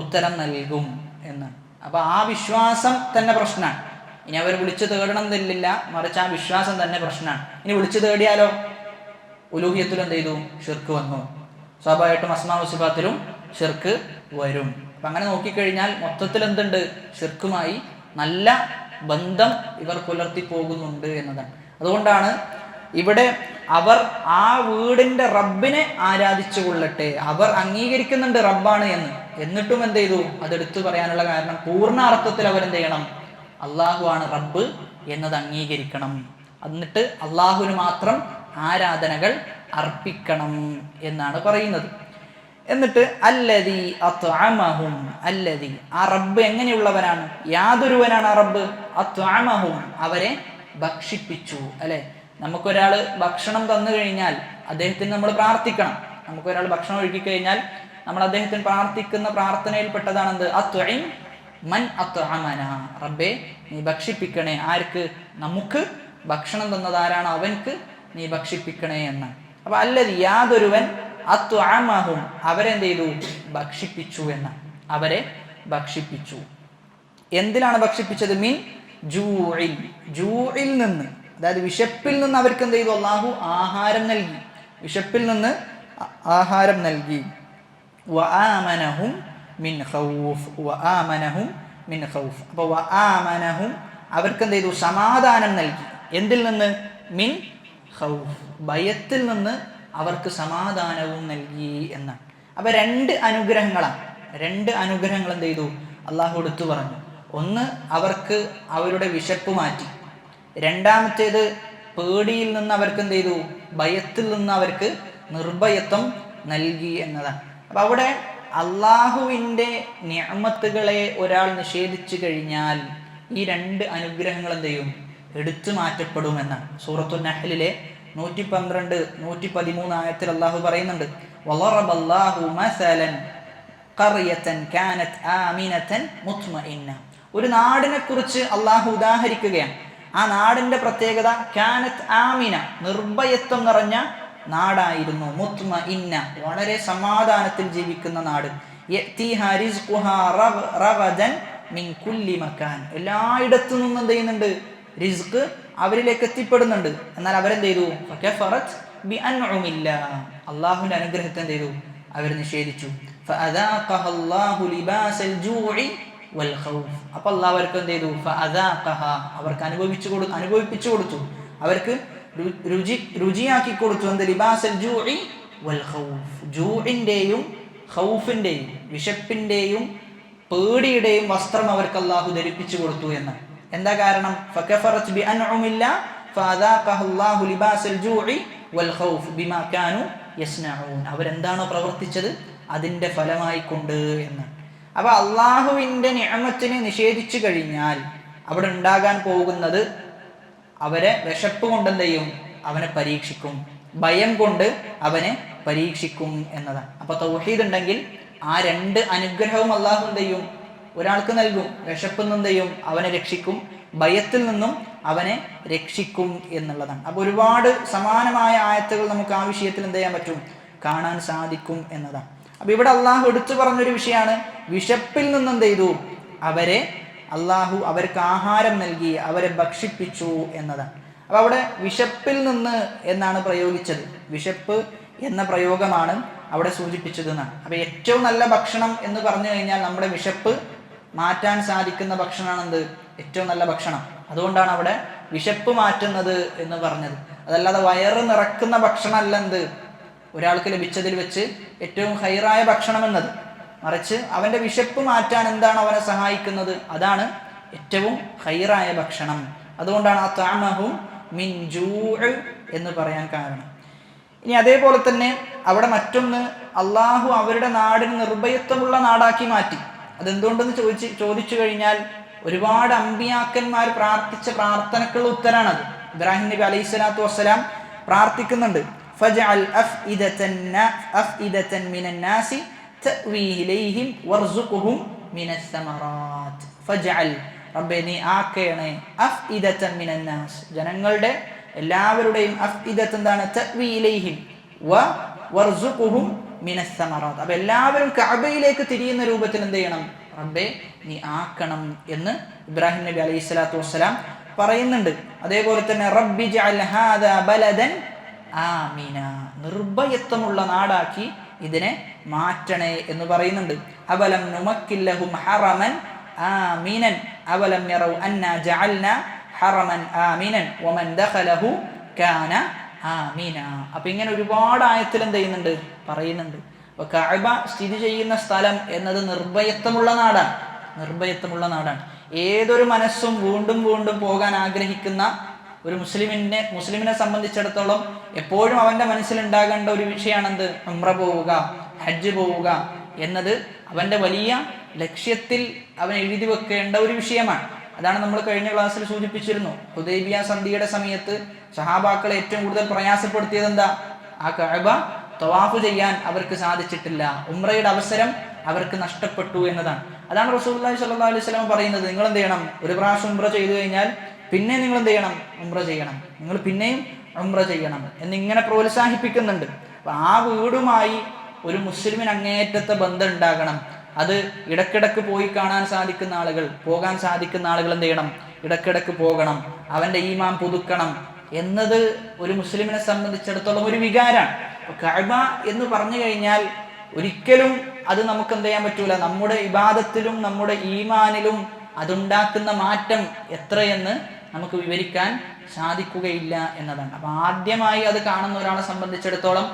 ഉത്തരം നൽകും എന്ന്. അപ്പൊ ആ വിശ്വാസം തന്നെ പ്രശ്നമാണ്. ഇനി അവർ വിളിച്ചു തേടണം എന്നില്ല, മറിച്ച് ആ വിശ്വാസം തന്നെ പ്രശ്നമാണ്. ഇനി വിളിച്ചു തേടിയാലോ ഉലൂഹിയത്തിൽ എന്ത് ചെയ്തു? ഷിർക്ക് വന്നു. സ്വാഭാവികമായിട്ടും അസ്മാഉ സിഫാത്തിലും ഷിർക്ക് വരും. അപ്പൊ അങ്ങനെ നോക്കിക്കഴിഞ്ഞാൽ മൊത്തത്തിൽ എന്തുണ്ട്? ഷിർക്കുമായി നല്ല ബന്ധം ഇവർ പുലർത്തി പോകുന്നുണ്ട് എന്നതാണ്. അതുകൊണ്ടാണ് ഇവിടെ അവർ ആ വീടിന്റെ റബ്ബിനെ ആരാധിച്ചു കൊള്ളട്ടെ, അവർ അംഗീകരിക്കുന്നുണ്ട് റബ്ബാണ് എന്ന്, എന്നിട്ടും എന്ത് ചെയ്തു? അതെടുത്തു പറയാനുള്ള കാരണം പൂർണ്ണ അർത്ഥത്തിൽ അവരെന്ത് ചെയ്യണം? അള്ളാഹു ആണ് റബ്ബ് എന്നത് അംഗീകരിക്കണം. എന്നിട്ട് അള്ളാഹുവിന് മാത്രം ആരാധനകൾ അർപ്പിക്കണം എന്നാണ് പറയുന്നത്. എന്നിട്ട് അല്ലദീ അത്അമഹും, അല്ലദീ, ആ റബ്ബ് എങ്ങനെയുള്ളവനാണ്? യാതൊരുവനാണ് ആ റബ്ബ്. അത്അമഹും, അവരെ ഭക്ഷിപ്പിച്ചു. അല്ലെ, നമുക്കൊരാൾ ഭക്ഷണം തന്നു കഴിഞ്ഞാൽ അദ്ദേഹത്തിന് നമ്മൾ പ്രാർത്ഥിക്കണം. നമുക്കൊരാൾ ഭക്ഷണം ഒഴുകി കഴിഞ്ഞാൽ നമ്മൾ അദ്ദേഹത്തിന് പ്രാർത്ഥിക്കുന്ന പ്രാർത്ഥനയിൽപ്പെട്ടതാണ് എന്ത്? അത്ഇം മൻ അത്അമന, റബ്ബേ നീ ഭക്ഷിപ്പിക്കണേ. ആർക്ക്? നമുക്ക് ഭക്ഷണം തന്നത് ആരാണ് അവൻക്ക് നീ ഭക്ഷിപ്പിക്കണേ എന്നാണ്. അപ്പൊ അല്ലദീ, യാതൊരുവൻ, അത്അമഹും, അവരെന്ത് ചെയ്തു? ഭക്ഷിപ്പിച്ചു എന്നാണ്. അവരെ ഭക്ഷിപ്പിച്ചു. എന്തിനാണ് ഭക്ഷിപ്പിച്ചത്? മിൻ ജൂഇൻ, ജൂഇൽ നിന്ന്, അതായത് വിശപ്പിൽ നിന്ന് അവർക്ക് എന്ത് ചെയ്തു? അല്ലാഹു ആഹാരം നൽകി, വിശപ്പിൽ നിന്ന് ആഹാരം നൽകി. വആമനഹും മിൻ ഖൗഫ്, വആമനഹും മിൻ ഖൗഫ്. അപ്പോൾ വആമനഹും, അവർക്ക് എന്ത് ചെയ്തു? സമാധാനം നൽകി. എന്തിൽ നിന്ന്? മിൻ ഖൗഫ്, ഭയത്തിൽ നിന്ന് അവർക്ക് സമാധാനവും നൽകി എന്നാണ്. അപ്പൊ രണ്ട് അനുഗ്രഹങ്ങളാണ്. രണ്ട് അനുഗ്രഹങ്ങൾ എന്ത് ചെയ്തു? അള്ളാഹു എടുത്തു പറഞ്ഞു. ഒന്ന്, അവർക്ക് അവരുടെ വിശപ്പ് മാറ്റി. രണ്ടാമത്തേത്, പേടിയിൽ നിന്ന് അവർക്ക് എന്ത് ചെയ്തു? ഭയത്തിൽ നിന്ന് അവർക്ക് നിർഭയത്വം നൽകി എന്നതാണ്. അപ്പൊ അവിടെ അള്ളാഹുവിൻ്റെ നിഅമത്തുകളെ ഒരാൾ നിഷേധിച്ചു കഴിഞ്ഞാൽ ഈ രണ്ട് അനുഗ്രഹങ്ങൾ എന്ത് ചെയ്യും? എടുത്തു മാറ്റപ്പെടുമെന്നാണ്. സൂറത്തുൻ നഹ്ലിലെ 112, 113 ആയത്തിൽ അള്ളാഹു പറയുന്നുണ്ട്, വളറബല്ലാഹു മസലൻ ഖർയതൻ കാനത് ആമിനതൻ മുത്മഇന്ന. ഒരു നാടിനെ കുറിച്ച് അള്ളാഹു ഉദാഹരിക്കുകയാണ്. ആ നാടിന്റെ പ്രത്യേകത കാനത് ആമിന, നിർഭയത്വം നിറഞ്ഞ നാടായിരുന്നു. മുത്മഇന്ന, വളരെ സമാധാനത്തിൽ ജീവിക്കുന്ന നാട്. യഅ്തിഹാ റിസ്ഖുഹാ റഗദൻ മിൻ കുല്ലി മകാൻ, എല്ലായിടത്തു നിന്നും എന്ത് ചെയ്യുന്നുണ്ട്? റിസ്ക് അവരിലേക്ക് എത്തിപ്പെടുന്നുണ്ട്. എന്നാൽ അവരെന്ത് ചെയ്തു? ഫകഫറത് ബിഅൻഉമില്ലാഹ്, അല്ലാഹുവിന്റെ അനുഗ്രഹത്തെ എന്ത് ചെയ്തു? അവർ നിഷേധിച്ചു. ഫഅദാഖഹ അല്ലാഹു ലിബാസൽ ജൂഇ വൽ ഖൗഫ്, അപ്പോൾ അല്ലാഹു അവർക്ക് എന്ത് ചെയ്തു? ഫഅദാഖഹ, അവർക്ക് അനുഭവിപ്പിച്ചു കൊടുത്തു, അവർക്ക് രുചിയാക്കി കൊടുത്തു. എന്ത്? ലിബാസൽ ജൂഇ വൽ ഖൗഫ്, ജൂഇന്റെയും ഖൗഫിന്റെയും, വിശപ്പിന്റെയും പേടിയുടെയും വസ്ത്രം അവർക്ക് അല്ലാഹു ധരിപ്പിച്ചു കൊടുത്തു എന്ന്. എന്താ കാരണം? ഫകഫറത് ബിഅൻഉമില്ലാഹ് ഫഅദാഖഹ അല്ലാഹു ലിബാസൽ ജൂഇ വൽ ഖൗഫ് ബിമാ കാനൂ യസ്നഊൻ, അവരെന്താണോ പ്രവർത്തിച്ചത് അതിന്റെ ഫലമായി കൊണ്ട് എന്ന്. അപ്പൊ അള്ളാഹുവിന്റെ നിഅമത്തിനെ നിഷേധിച്ചു കഴിഞ്ഞാൽ അവിടെ ഉണ്ടാകാൻ പോകുന്നത്, അവരെ വിശപ്പ് കൊണ്ട് എന്ത് ചെയ്യും? അവനെ പരീക്ഷിക്കും, ഭയം കൊണ്ട് അവനെ പരീക്ഷിക്കും എന്നതാണ്. അപ്പൊ തൗഹീദ് ഉണ്ടെങ്കിൽ ആ രണ്ട് അനുഗ്രഹവും അള്ളാഹു എന്ത് ചെയ്യും? ഒരാൾക്ക് നൽകും. വിശപ്പിൽ നിന്ന് എന്ത് ചെയ്യും? അവനെ രക്ഷിക്കും, ഭയത്തിൽ നിന്നും അവനെ രക്ഷിക്കും എന്നുള്ളതാണ്. അപ്പൊ ഒരുപാട് സമാനമായ ആയത്തുകൾ നമുക്ക് ആ വിഷയത്തിൽ എന്ത് ചെയ്യാൻ പറ്റും? കാണാൻ സാധിക്കും എന്നതാണ്. അപ്പൊ ഇവിടെ അള്ളാഹു എടുത്തു പറഞ്ഞൊരു വിഷയമാണ്, വിശപ്പിൽ നിന്ന് എന്ത് ചെയ്തു? അവരെ അള്ളാഹു അവർക്ക് ആഹാരം നൽകി, അവരെ ഭക്ഷിപ്പിച്ചു എന്നതാണ്. അപ്പൊ അവിടെ വിശപ്പിൽ നിന്ന് എന്നാണ് പ്രയോഗിച്ചത്. വിശപ്പ് എന്ന പ്രയോഗമാണ് അവിടെ സൂചിപ്പിച്ചത് എന്നാണ്. അപ്പൊ ഏറ്റവും നല്ല ഭക്ഷണം എന്ന് പറഞ്ഞു കഴിഞ്ഞാൽ നമ്മുടെ വിശപ്പ് മാറ്റാൻ സാധിക്കുന്ന ഭക്ഷണമാണ് എന്ത്? ഏറ്റവും നല്ല ഭക്ഷണം. അതുകൊണ്ടാണ് അവിടെ വിശപ്പ് മാറ്റുന്നത് എന്ന് പറഞ്ഞത്. അതല്ലാതെ വയറ് നിറക്കുന്ന ഭക്ഷണം അല്ല എന്ത്? ഒരാൾക്ക് ലഭിച്ചതിൽ വെച്ച് ഏറ്റവും ഹൈറായ ഭക്ഷണം എന്നത്. മറിച്ച് അവൻ്റെ വിശപ്പ് മാറ്റാൻ എന്താണ് അവനെ സഹായിക്കുന്നത്, അതാണ് ഏറ്റവും ഹൈറായ ഭക്ഷണം. അതുകൊണ്ടാണ് അത്അമഹും മിൻ ജൂഅ് എന്ന് പറയാൻ കാരണം. ഇനി അതേപോലെ തന്നെ അവിടെ മറ്റൊന്ന്, അള്ളാഹു അവരുടെ നാടിന് നിർഭയത്വമുള്ള നാടാക്കി മാറ്റി. അതെന്തുകൊണ്ടെന്ന് ചോദിച്ചു കഴിഞ്ഞാൽ ഒരുപാട് അമ്പിയാക്കന്മാർ പ്രാർത്ഥിച്ച പ്രാർത്ഥനക്കുള്ള ഉത്തരാണത്. ഇബ്രാഹിം നബി അലൈഹി സ്വലാത്തു വസ്സലാം പ്രാർത്ഥിക്കുന്നുണ്ട്, ഫജ്അൽ അഫ്ഇദതൻ മിനൻ നാസി തഅ്വീ ഇലൈഹിം വർസുഖ്ഹും മിനസ് സമറാത്ത്. ഫജ്അൽ, റബ്ബേ നീ ആക്കണേ, അഫ്ഇദതൻ മിനൻ നാസ്, ജനങ്ങളുടെ എല്ലാവരുടെയും അഫ്ഇദത്ത് എന്താണ്, തഅ്വീ ഇലൈഹിം വർസുഖ്ഹും മിനസ് സമറാത്ത്. അപ്പോൾ എല്ലാവരും കഅബയിലേക്ക് തിരിയുന്ന രൂപത്തിൽ എന്ത് ചെയ്യണം, റബ്ബേ നീ ആക്കണം എന്ന് ഇബ്രാഹിം നബി അലൈഹി സ്വലാത്തു വസ്സലാം പറയുന്നുണ്ട്. അതേപോലെ തന്നെ റബ്ബി ജഅൽ ഹാദാ ബലദൻ ആമിന, നിർഭയത്വമുള്ള നാടാക്കി ഇതിനെ മാറ്റണേ എന്ന് പറയുന്നുണ്ട്. അവലം നുമക്കിൽ ലഹും ഹറമൻ ആമിനൻ അവലം യറൗ അന്നാ ജഅൽനാ ഹറമൻ ആമിനൻ വമൻ ദഖലഹു കാന ആമിന. അപ്പൊ ഇങ്ങനെ ഒരുപാട് ആയത്തിൽ എന്ത് ചെയ്യുന്നുണ്ട്, പറയുന്നുണ്ട്. അപ്പൊ കഅബ സ്ഥിതി ചെയ്യുന്ന സ്ഥലം എന്നത് നിർഭയത്വമുള്ള നാടാണ്, നിർഭയത്വമുള്ള നാടാണ്. ഏതൊരു മനസ്സും വീണ്ടും വീണ്ടും പോകാൻ ആഗ്രഹിക്കുന്ന ഒരു മുസ്ലിമിനെ സംബന്ധിച്ചിടത്തോളം എപ്പോഴും അവൻ്റെ മനസ്സിലുണ്ടാകേണ്ട ഒരു വിഷയമാണെന്ത്, ഉംറ പോവുക, ഹജ്ജ് പോവുക എന്നത് അവൻ്റെ വലിയ ലക്ഷ്യത്തിൽ അവൻ എഴുതി വെക്കേണ്ട ഒരു വിഷയമാണ്. അതാണ് നമ്മൾ കഴിഞ്ഞ ക്ലാസ്സിൽ സൂചിപ്പിച്ചിരുന്നു. ഹുദൈബിയ സന്ധിയുടെ സമയത്ത് സഹാബാക്കളെ ഏറ്റവും കൂടുതൽ പ്രയാസപ്പെടുത്തിയത് എന്താ, ആ കഅബ തവാഫ് ചെയ്യാൻ അവർക്ക് സാധിച്ചിട്ടില്ല, ഉംറയുടെ അവസരം അവർക്ക് നഷ്ടപ്പെട്ടു എന്നതാണ്. അതാണ് റസൂലുള്ളാഹി സ്വല്ലല്ലാഹു അലൈഹി വസല്ലം പറയുന്നത്, നിങ്ങൾ എന്ത് ചെയ്യണം, ഒരു പ്രാവശ്യം ഉംറ ചെയ്തു കഴിഞ്ഞാൽ പിന്നെ നിങ്ങൾ എന്ത് ചെയ്യണം, ഉംറ ചെയ്യണം, നിങ്ങൾ പിന്നെയും ഉംറ ചെയ്യണം എന്നിങ്ങനെ പ്രോത്സാഹിപ്പിക്കുന്നുണ്ട്. അപ്പൊ ആ വീടുമായി ഒരു മുസ്ലിമിന് അങ്ങേയറ്റത്തെ ബന്ധം ഉണ്ടാകണം. അത് ഇടക്കിടക്ക് പോയി കാണാൻ സാധിക്കുന്ന ആളുകൾ, പോകാൻ സാധിക്കുന്ന ആളുകൾ എന്ത് ചെയ്യണം, ഇടക്കിടക്ക് പോകണം, അവൻ്റെ ഈമാൻ പുതുക്കണം എന്നത് ഒരു മുസ്ലിമിനെ സംബന്ധിച്ചിടത്തോളം ഒരു വികാരമാണ്. കഅബ എന്ന് പറഞ്ഞു കഴിഞ്ഞാൽ ഒരിക്കലും അത് നമുക്ക് എന്ത് ചെയ്യാൻ പറ്റൂല, നമ്മുടെ ഇബാദത്തിലും നമ്മുടെ ഈമാനിലും അതുണ്ടാക്കുന്ന മാറ്റം എത്രയെന്ന് നമുക്ക് വിവരിക്കാൻ സാധിക്കുകയില്ല എന്നതാണ്. അപ്പൊ ആദ്യമായി അത് കാണുന്ന ഒരാളെ സംബന്ധിച്ചിടത്തോളം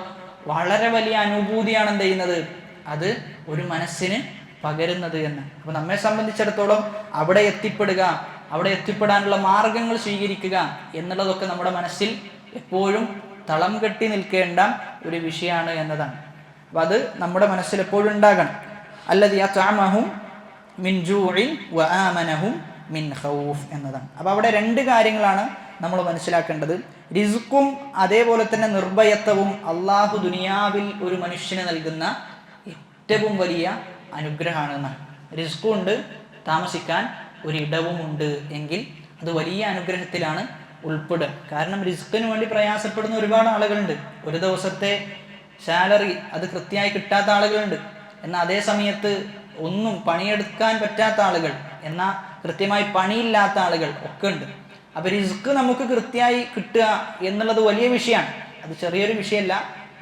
വളരെ വലിയ അനുഭൂതിയാണ് എന്ത് ചെയ്യുന്നത്, അത് ഒരു മനസ്സിന് പകരുന്നത് എന്ന്. അപ്പൊ നമ്മെ സംബന്ധിച്ചിടത്തോളം അവിടെ എത്തിപ്പെടുക, അവിടെ എത്തിപ്പെടാനുള്ള മാർഗങ്ങൾ സ്വീകരിക്കുക എന്നുള്ളതൊക്കെ നമ്മുടെ മനസ്സിൽ എപ്പോഴും തളം കെട്ടി നിൽക്കേണ്ട ഒരു വിഷയമാണ് എന്നതാണ്. അപ്പൊ അത് നമ്മുടെ മനസ്സിൽ എപ്പോഴും ഉണ്ടാകണം. അല്ലദീ അത്അമഹും മിൻ ജൂഇൻ വആമനഹും മിൻ ഖൗഫ് എന്നതാണ്. അപ്പൊ അവിടെ രണ്ട് കാര്യങ്ങളാണ് നമ്മൾ മനസ്സിലാക്കേണ്ടത്. റിസ്ക്കും അതേപോലെ തന്നെ നിർഭയത്വവും അള്ളാഹു ദുനിയാവിൽ ഒരു മനുഷ്യന് നൽകുന്ന ഏറ്റവും വലിയ അനുഗ്രഹമാണ് എന്നാണ്. റിസ്ക്കും ഉണ്ട്, താമസിക്കാൻ ഒരിടവുമുണ്ട് എങ്കിൽ അത് വലിയ അനുഗ്രഹത്തിലാണ് ഉൾപ്പെടുക. കാരണം റിസ്ക്കിന് വേണ്ടി പ്രയാസപ്പെടുന്ന ഒരുപാട് ആളുകളുണ്ട്. ഒരു ദിവസത്തെ സാലറി അത് കൃത്യമായി കിട്ടാത്ത ആളുകളുണ്ട്. എന്നാൽ അതേ സമയത്ത് ഒന്നും പണിയെടുക്കാൻ പറ്റാത്ത ആളുകൾ, എന്നാൽ കൃത്യമായി പണിയില്ലാത്ത ആളുകൾ ഒക്കെ ഉണ്ട്. അപ്പൊ റിസ്ക് നമുക്ക് കൃത്യമായി കിട്ടുക എന്നുള്ളത് വലിയ വിഷയമാണ്. അത് ചെറിയൊരു വിഷയമല്ല,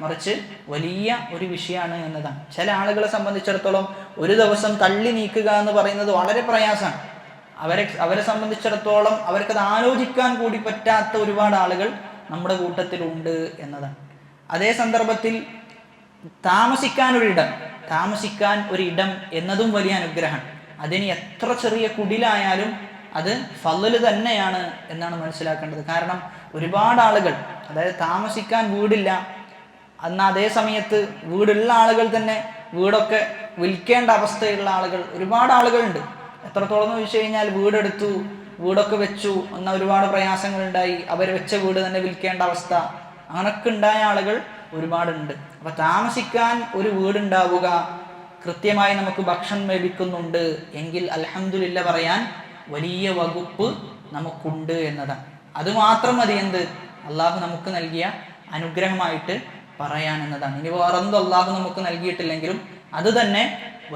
മറിച്ച് വലിയ ഒരു വിഷയമാണ് എന്നതാണ്. ചില ആളുകളെ സംബന്ധിച്ചിടത്തോളം ഒരു ദിവസം തള്ളി നീക്കുക എന്ന് പറയുന്നത് വളരെ പ്രയാസമാണ്. അവരെ സംബന്ധിച്ചിടത്തോളം അവർക്കത് ആലോചിക്കാൻ കൂടി പറ്റാത്ത ഒരുപാട് ആളുകൾ നമ്മുടെ കൂട്ടത്തിലുണ്ട് എന്നതാണ്. അതേ സന്ദർഭത്തിൽ താമസിക്കാൻ ഒരിടം എന്നതും വലിയ അനുഗ്രഹമാണ്. അതിന് എത്ര ചെറിയ കുടിലായാലും അത് ഫളല് തന്നെയാണ് എന്നാണ് മനസ്സിലാക്കേണ്ടത്. കാരണം ഒരുപാട് ആളുകൾ, അതായത് താമസിക്കാൻ വീടില്ല, എന്നാൽ അതേ സമയത്ത് വീടുള്ള ആളുകൾ തന്നെ വീടൊക്കെ വിൽക്കേണ്ട അവസ്ഥയുള്ള ആളുകൾ ഒരുപാട് ആളുകളുണ്ട്. എത്രത്തോളം എന്ന് ചോദിച്ചു കഴിഞ്ഞാൽ വീടെടുത്തു, വീടൊക്കെ വെച്ചു, എന്നാൽ ഒരുപാട് പ്രയാസങ്ങളുണ്ടായി, അവർ വെച്ച വീട് തന്നെ വിൽക്കേണ്ട അവസ്ഥ, അങ്ങനൊക്കെ ഉണ്ടായ ആളുകൾ ഒരുപാടുണ്ട്. അപ്പൊ താമസിക്കാൻ ഒരു വീടുണ്ടാവുക, കൃത്യമായി നമുക്ക് ഭക്ഷണം ലഭിക്കുന്നുണ്ട് എങ്കിൽ അൽഹംദുലില്ലാ പറയാൻ വലിയ വകുപ്പ് നമുക്കുണ്ട് എന്നതാണ്. അത് മാത്രം മതി എന്ത്, അള്ളാഹു നമുക്ക് നൽകിയ അനുഗ്രഹമായിട്ട് പറയാൻ എന്നതാണ്. ഇനി വേറെന്തോ അള്ളാഹു നമുക്ക് നൽകിയിട്ടില്ലെങ്കിലും അത് തന്നെ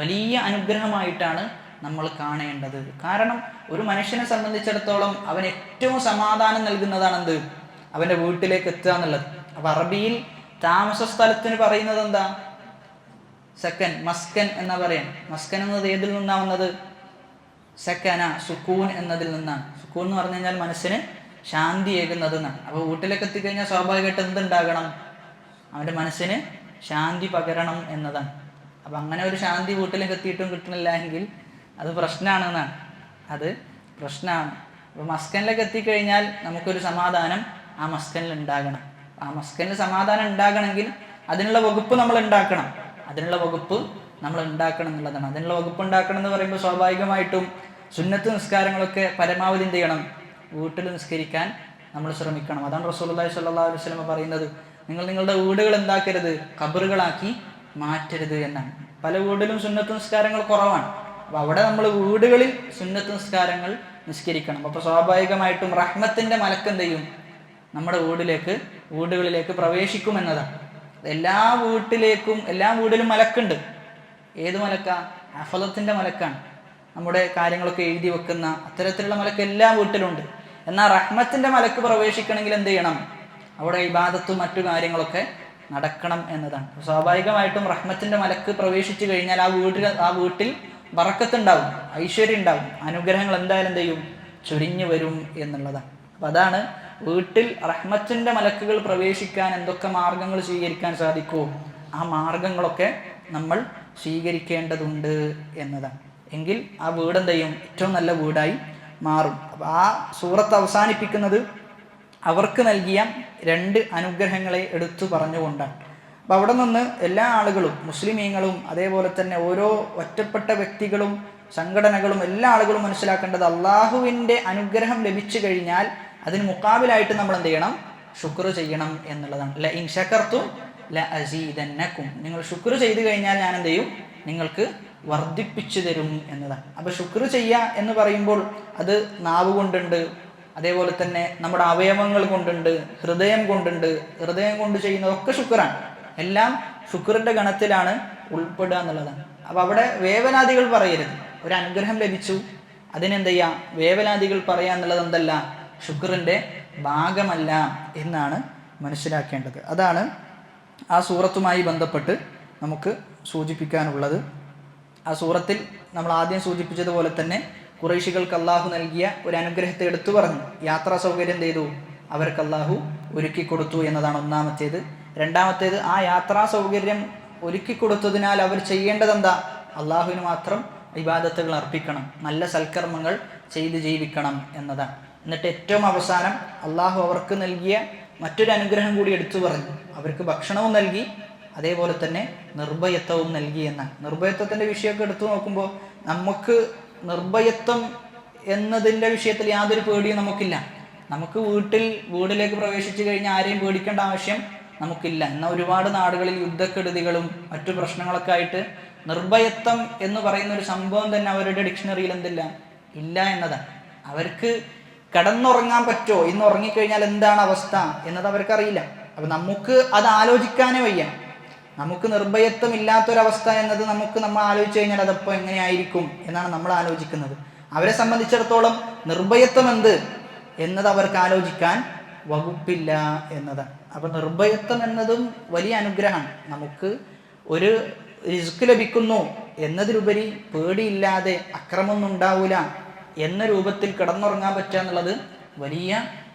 വലിയ അനുഗ്രഹമായിട്ടാണ് നമ്മൾ കാണേണ്ടത്. കാരണം ഒരു മനുഷ്യനെ സംബന്ധിച്ചിടത്തോളം അവൻ ഏറ്റവും സമാധാനം നൽകുന്നതാണ് എന്ത്, അവൻ്റെ വീട്ടിലേക്ക് എത്തുക എന്നുള്ളത്. അപ്പൊ അറബിയിൽ താമസ സ്ഥലത്തിന് പറയുന്നത് എന്താ, സക്കൻ, മസ്കൻ എന്നാ പറയാൻ. മസ്കൻ എന്നത് ഏതിൽ നിന്നാ വന്നത്, സക്കന, സുക്കൂൻ എന്നതിൽ നിന്നാണ്. സുക്കൂൻ എന്ന് പറഞ്ഞു കഴിഞ്ഞാൽ മനസ്സിന് ശാന്തി ഏകുന്നത് എന്നാണ്. അപ്പൊ വീട്ടിലേക്ക് എത്തിക്കഴിഞ്ഞാൽ സ്വാഭാവികമായിട്ട് എന്തുണ്ടാകണം, അവൻ്റെ മനസ്സിന് ശാന്തി പകരണം എന്നതാണ്. അപ്പം അങ്ങനെ ഒരു ശാന്തി വീട്ടിലേക്ക് എത്തിയിട്ടും കിട്ടണില്ല എങ്കിൽ അത് പ്രശ്നമാണെന്നാണ്, അത് പ്രശ്നമാണ്. അപ്പോൾ മസ്കനിലേക്ക് എത്തിക്കഴിഞ്ഞാൽ നമുക്കൊരു സമാധാനം ആ മസ്കനിൽ ഉണ്ടാകണം. ആ മസ്കനിൽ സമാധാനം ഉണ്ടാകണമെങ്കിൽ അതിനുള്ള വകുപ്പ് നമ്മൾ ഉണ്ടാക്കണം, അതിനുള്ള വകുപ്പ് നമ്മൾ ഉണ്ടാക്കണം എന്നുള്ളതാണ്. അതിനുള്ള വകുപ്പ് ഉണ്ടാക്കണം എന്ന് പറയുമ്പോൾ സ്വാഭാവികമായിട്ടും സുന്നത്ത് നിസ്കാരങ്ങളൊക്കെ പരമാവധി എന്ത് ചെയ്യണം, വീട്ടിൽ നിസ്കരിക്കാൻ നമ്മൾ ശ്രമിക്കണം. അതാണ് റസൂലുള്ളാഹി സ്വല്ലല്ലാഹു അലൈഹി വസല്ലം പറയുന്നത്, നിങ്ങൾ നിങ്ങളുടെ വീടുകൾ എന്താക്കരുത്, ഖബറുകളാക്കി മാറ്റരുത് എന്നാണ്. പല വീട്ടിലും സുന്നത്ത് നിസ്കാരങ്ങൾ കുറവാണ്. അപ്പോൾ അവിടെ നമ്മൾ വീടുകളിൽ സുന്നത്ത് നിസ്കാരങ്ങൾ നിസ്കരിക്കണം. അപ്പോൾ സ്വാഭാവികമായിട്ടും റഹ്മത്തിൻ്റെ മലക്ക് എന്ത് ചെയ്യും, നമ്മുടെ വീടുകളിലേക്ക് പ്രവേശിക്കുമെന്നതാണ്. എല്ലാ വീട്ടിലും മലക്കുണ്ട്. ഏത് മലക്ക? ഹഫളത്തിൻ്റെ മലക്കാണ്. നമ്മുടെ കാര്യങ്ങളൊക്കെ എഴുതി വെക്കുന്ന അത്തരത്തിലുള്ള മലക്ക് എല്ലാ വീട്ടിലുണ്ട്. എന്നാൽ റഹ്മത്തിൻ്റെ മലക്ക് പ്രവേശിക്കണമെങ്കിൽ എന്ത് ചെയ്യണം, അവിടെ ഇബാദത്തും മറ്റു കാര്യങ്ങളൊക്കെ നടക്കണം എന്നതാണ്. സ്വാഭാവികമായിട്ടും റഹ്മത്തിൻ്റെ മലക്ക് പ്രവേശിച്ചു കഴിഞ്ഞാൽ ആ വീട്ടിൽ ബറക്കത്തുണ്ടാവും, ഐശ്വര്യം ഉണ്ടാവും, അനുഗ്രഹങ്ങൾ എന്തായാലും എന്ത് ചെയ്യും, ചൊരിഞ്ഞു വരും എന്നുള്ളതാണ്. അപ്പം അതാണ് വീട്ടിൽ റഹ്മത്തിൻ്റെ മലക്കുകൾ പ്രവേശിക്കാൻ എന്തൊക്കെ മാർഗങ്ങൾ സ്വീകരിക്കാൻ സാധിക്കുമോ ആ മാർഗങ്ങളൊക്കെ നമ്മൾ സ്വീകരിക്കേണ്ടതുണ്ട് എന്നതാണ്. എങ്കിൽ ആ വീട് എന്ത് ചെയ്യും, ഏറ്റവും നല്ല വീടായി മാറും. അപ്പം ആ സൂറത്ത് അവസാനിപ്പിക്കുന്നത് അവർക്ക് നൽകിയ 2 അനുഗ്രഹങ്ങളെ എടുത്തു പറഞ്ഞുകൊണ്ടാണ്. അപ്പം അവിടെ നിന്ന് എല്ലാ ആളുകളും, മുസ്ലിമീങ്ങളും അതേപോലെ തന്നെ ഓരോ ഒറ്റപ്പെട്ട വ്യക്തികളും സംഘടനകളും എല്ലാ ആളുകളും മനസ്സിലാക്കേണ്ടത്, അള്ളാഹുവിൻ്റെ അനുഗ്രഹം ലഭിച്ചു കഴിഞ്ഞാൽ അതിന് മുക്കാബിലായിട്ട് നമ്മൾ എന്ത് ചെയ്യണം, ശുക്ർ ചെയ്യണം എന്നുള്ളതാണ്. ല ഇൻ ശകർതും ല അസീദന്നകും, നിങ്ങൾ ശുക്ർ ചെയ്തു കഴിഞ്ഞാൽ ഞാൻ എന്ത് ചെയ്യും, നിങ്ങൾക്ക് വർദ്ധിപ്പിച്ചു തരും എന്നതാണ്. അപ്പോൾ ശുക്ർ ചെയ്യുക എന്ന് പറയുമ്പോൾ അത് നാവ് കൊണ്ടുണ്ട്, അതേപോലെ തന്നെ നമ്മുടെ അവയവങ്ങൾ കൊണ്ടുണ്ട്, ഹൃദയം കൊണ്ട് ചെയ്യുന്നതൊക്കെ ശുക്റാണ്. എല്ലാം ശുക്റിൻ്റെ ഗണത്തിലാണ് ഉൾപ്പെടുക എന്നുള്ളതാണ്. അപ്പോൾ അവിടെ വേവലാദികൾ പറയരുത്. ഒരു അനുഗ്രഹം ലഭിച്ചു, അതിനെന്ത് ചെയ്യുക, വേവലാദികൾ പറയുക എന്നുള്ളത് എന്തല്ല, ശുക്റിൻ്റെ ഭാഗമല്ല എന്നാണ് മനസ്സിലാക്കേണ്ടത്. അതാണ് ആ സൂറത്തുമായി ബന്ധപ്പെട്ട് നമുക്ക് സൂചിപ്പിക്കാനുള്ളത്. ആ സൂറത്തിൽ നമ്മൾ ആദ്യം സൂചിപ്പിച്ചതുപോലെ തന്നെ ഖുറൈശികൾക്ക് അള്ളാഹു നൽകിയ ഒരു അനുഗ്രഹത്തെ എടുത്തു പറഞ്ഞു. യാത്രാ സൗകര്യം ചെയ്തു അവർക്ക് അള്ളാഹു ഒരുക്കി കൊടുത്തു എന്നതാണ് ഒന്നാമത്തേത്. രണ്ടാമത്തേത്, ആ യാത്രാ സൗകര്യം ഒരുക്കി കൊടുത്തതിനാൽ അവർ ചെയ്യേണ്ടത് എന്താ, അള്ളാഹുവിന് മാത്രം ഇബാദത്തുകൾ അർപ്പിക്കണം, നല്ല സൽക്കർമ്മങ്ങൾ ചെയ്ത് ജീവിക്കണം എന്നതാണ്. എന്നിട്ട് ഏറ്റവും അവസാനം അള്ളാഹു അവർക്ക് നൽകിയ മറ്റൊരു അനുഗ്രഹം കൂടി എടുത്തു പറഞ്ഞു. അവർക്ക് ഭക്ഷണവും നൽകി, അതേപോലെ തന്നെ നിർഭയത്വവും നൽകി എന്നാണ്. നിർഭയത്വത്തിൻ്റെ വിഷയമൊക്കെ എടുത്തു നോക്കുമ്പോൾ നമുക്ക് നിർഭയത്വം എന്നതിൻ്റെ വിഷയത്തിൽ യാതൊരു പേടിയും നമുക്കില്ല. നമുക്ക് വീട്ടിലേക്ക് പ്രവേശിച്ചു കഴിഞ്ഞാൽ ആരെയും പേടിക്കേണ്ട ആവശ്യം നമുക്കില്ല. എന്നാൽ ഒരുപാട് നാടുകളിൽ യുദ്ധക്കെടുതികളും മറ്റു പ്രശ്നങ്ങളൊക്കെ ആയിട്ട് നിർഭയത്വം എന്ന് പറയുന്ന ഒരു സംഭവം തന്നെ അവരുടെ ഡിക്ഷണറിയിൽ എന്തില്ല, ഇല്ല എന്നതാണ്. അവർക്ക് കിടന്നുറങ്ങാൻ പറ്റുമോ, ഇന്ന് ഉറങ്ങിക്കഴിഞ്ഞാൽ എന്താണ് അവസ്ഥ എന്നത് അവർക്കറിയില്ല. അപ്പം നമുക്ക് അത് ആലോചിക്കാനേ വയ്യ. നമുക്ക് നിർഭയത്വം ഇല്ലാത്തൊരവസ്ഥ എന്നത് നമ്മൾ ആലോചിച്ച് കഴിഞ്ഞാൽ അതപ്പോൾ എങ്ങനെയായിരിക്കും എന്നാണ് നമ്മൾ ആലോചിക്കുന്നത്. അവരെ സംബന്ധിച്ചിടത്തോളം നിർഭയത്വം എന്ത് എന്നത് അവർക്ക് ആലോചിക്കാൻ വകുപ്പില്ല എന്നതാണ്. അപ്പം നിർഭയത്വം എന്നതും വലിയ അനുഗ്രഹമാണ്. നമുക്ക് ഒരു റിസ്ക് ലഭിക്കുന്നു എന്നതിലുപരി പേടിയില്ലാതെ അക്രമമൊന്നും ഉണ്ടാവില്ല എന്ന രൂപത്തിൽ കിടന്നുറങ്ങാൻ പറ്റുക എന്നുള്ളത് വലിയ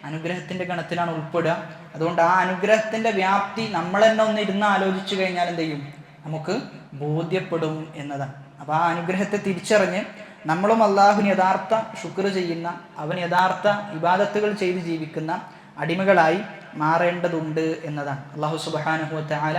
അനുഗ്രഹത്തിൻ്റെ ഗണത്തിലാണ് ഉൾപ്പെടുക. അതുകൊണ്ട് ആ അനുഗ്രഹത്തിൻ്റെ വ്യാപ്തി നമ്മൾ തന്നെ ഒന്ന് ഇരുന്ന് ആലോചിച്ചു കഴിഞ്ഞാൽ എന്ത് ചെയ്യും, നമുക്ക് ബോധ്യപ്പെടും എന്നതാണ്. അപ്പോൾ ആ അനുഗ്രഹത്തെ തിരിച്ചറിഞ്ഞ് നമ്മളും അള്ളാഹുവിന് യഥാർത്ഥ ശുക്ർ ചെയ്യുന്ന, അവൻ യഥാർത്ഥ ഇബാദത്തുകൾ ചെയ്ത് ജീവിക്കുന്ന അടിമകളായി മാറേണ്ടതുണ്ട് എന്നതാണ്. അള്ളാഹു സുബ്ഹാനഹു വ തആല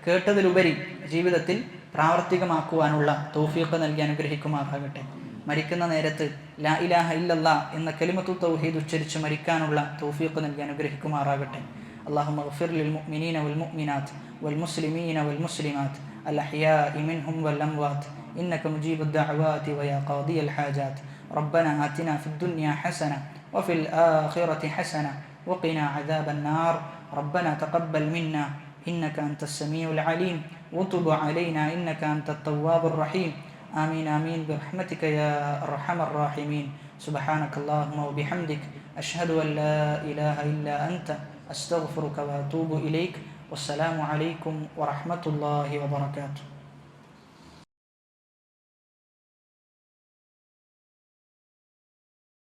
കേട്ടതിലുപരി ജീവിതത്തിൽ പ്രാവർത്തികമാക്കുവാനുള്ള തൗഫീഖ് നൽകി അനുഗ്രഹിക്കുമാറാകട്ടെ. മരിക്കുന്ന നേരത്ത് ലാ ഇലാഹ ഇല്ലല്ലാ എന്ന കലിമത്തു തൗഹീദ് ഉച്ചരിച്ച് മരിക്കാനുള്ള തൗഫീഖ് നൽകി അനുഗ്രഹിക്കുമാറാകട്ടെ. അല്ലാഹുമ്മ ഗ്ഫിർ ലിൽ മുഅ്മിനീന വൽ മുഅ്മിനാത്ത് വൽ മുസ്ലിമീന വൽ മുസ്ലിമാത്ത് അൽ അഹ്യാഇ മിൻഹും വൽ അംവാത്ത് ഇന്നക മുജീബുദ് ദഅവാതി വയാ ഖാദിയൽ ഹാജാത്ത്. റബ്ബനാ ആതിനാ ഫിദ് ദുനിയാ ഹസന വഫിൽ ആഖിറതി ഹസന വഖിനാ അദാബൻ നാർ. റബ്ബനാ തഖബ്ബൽ മിന്നാ إنك أنت السميع العليم وتب علينا إنك أنت التواب الرحيم. آمين آمين برحمتك يا أرحم الراحمين. سبحانك اللهم وبحمدك أشهد أن لا إله إلا أنت أستغفرك وأتوب إليك. والسلام عليكم ورحمة الله وبركاته.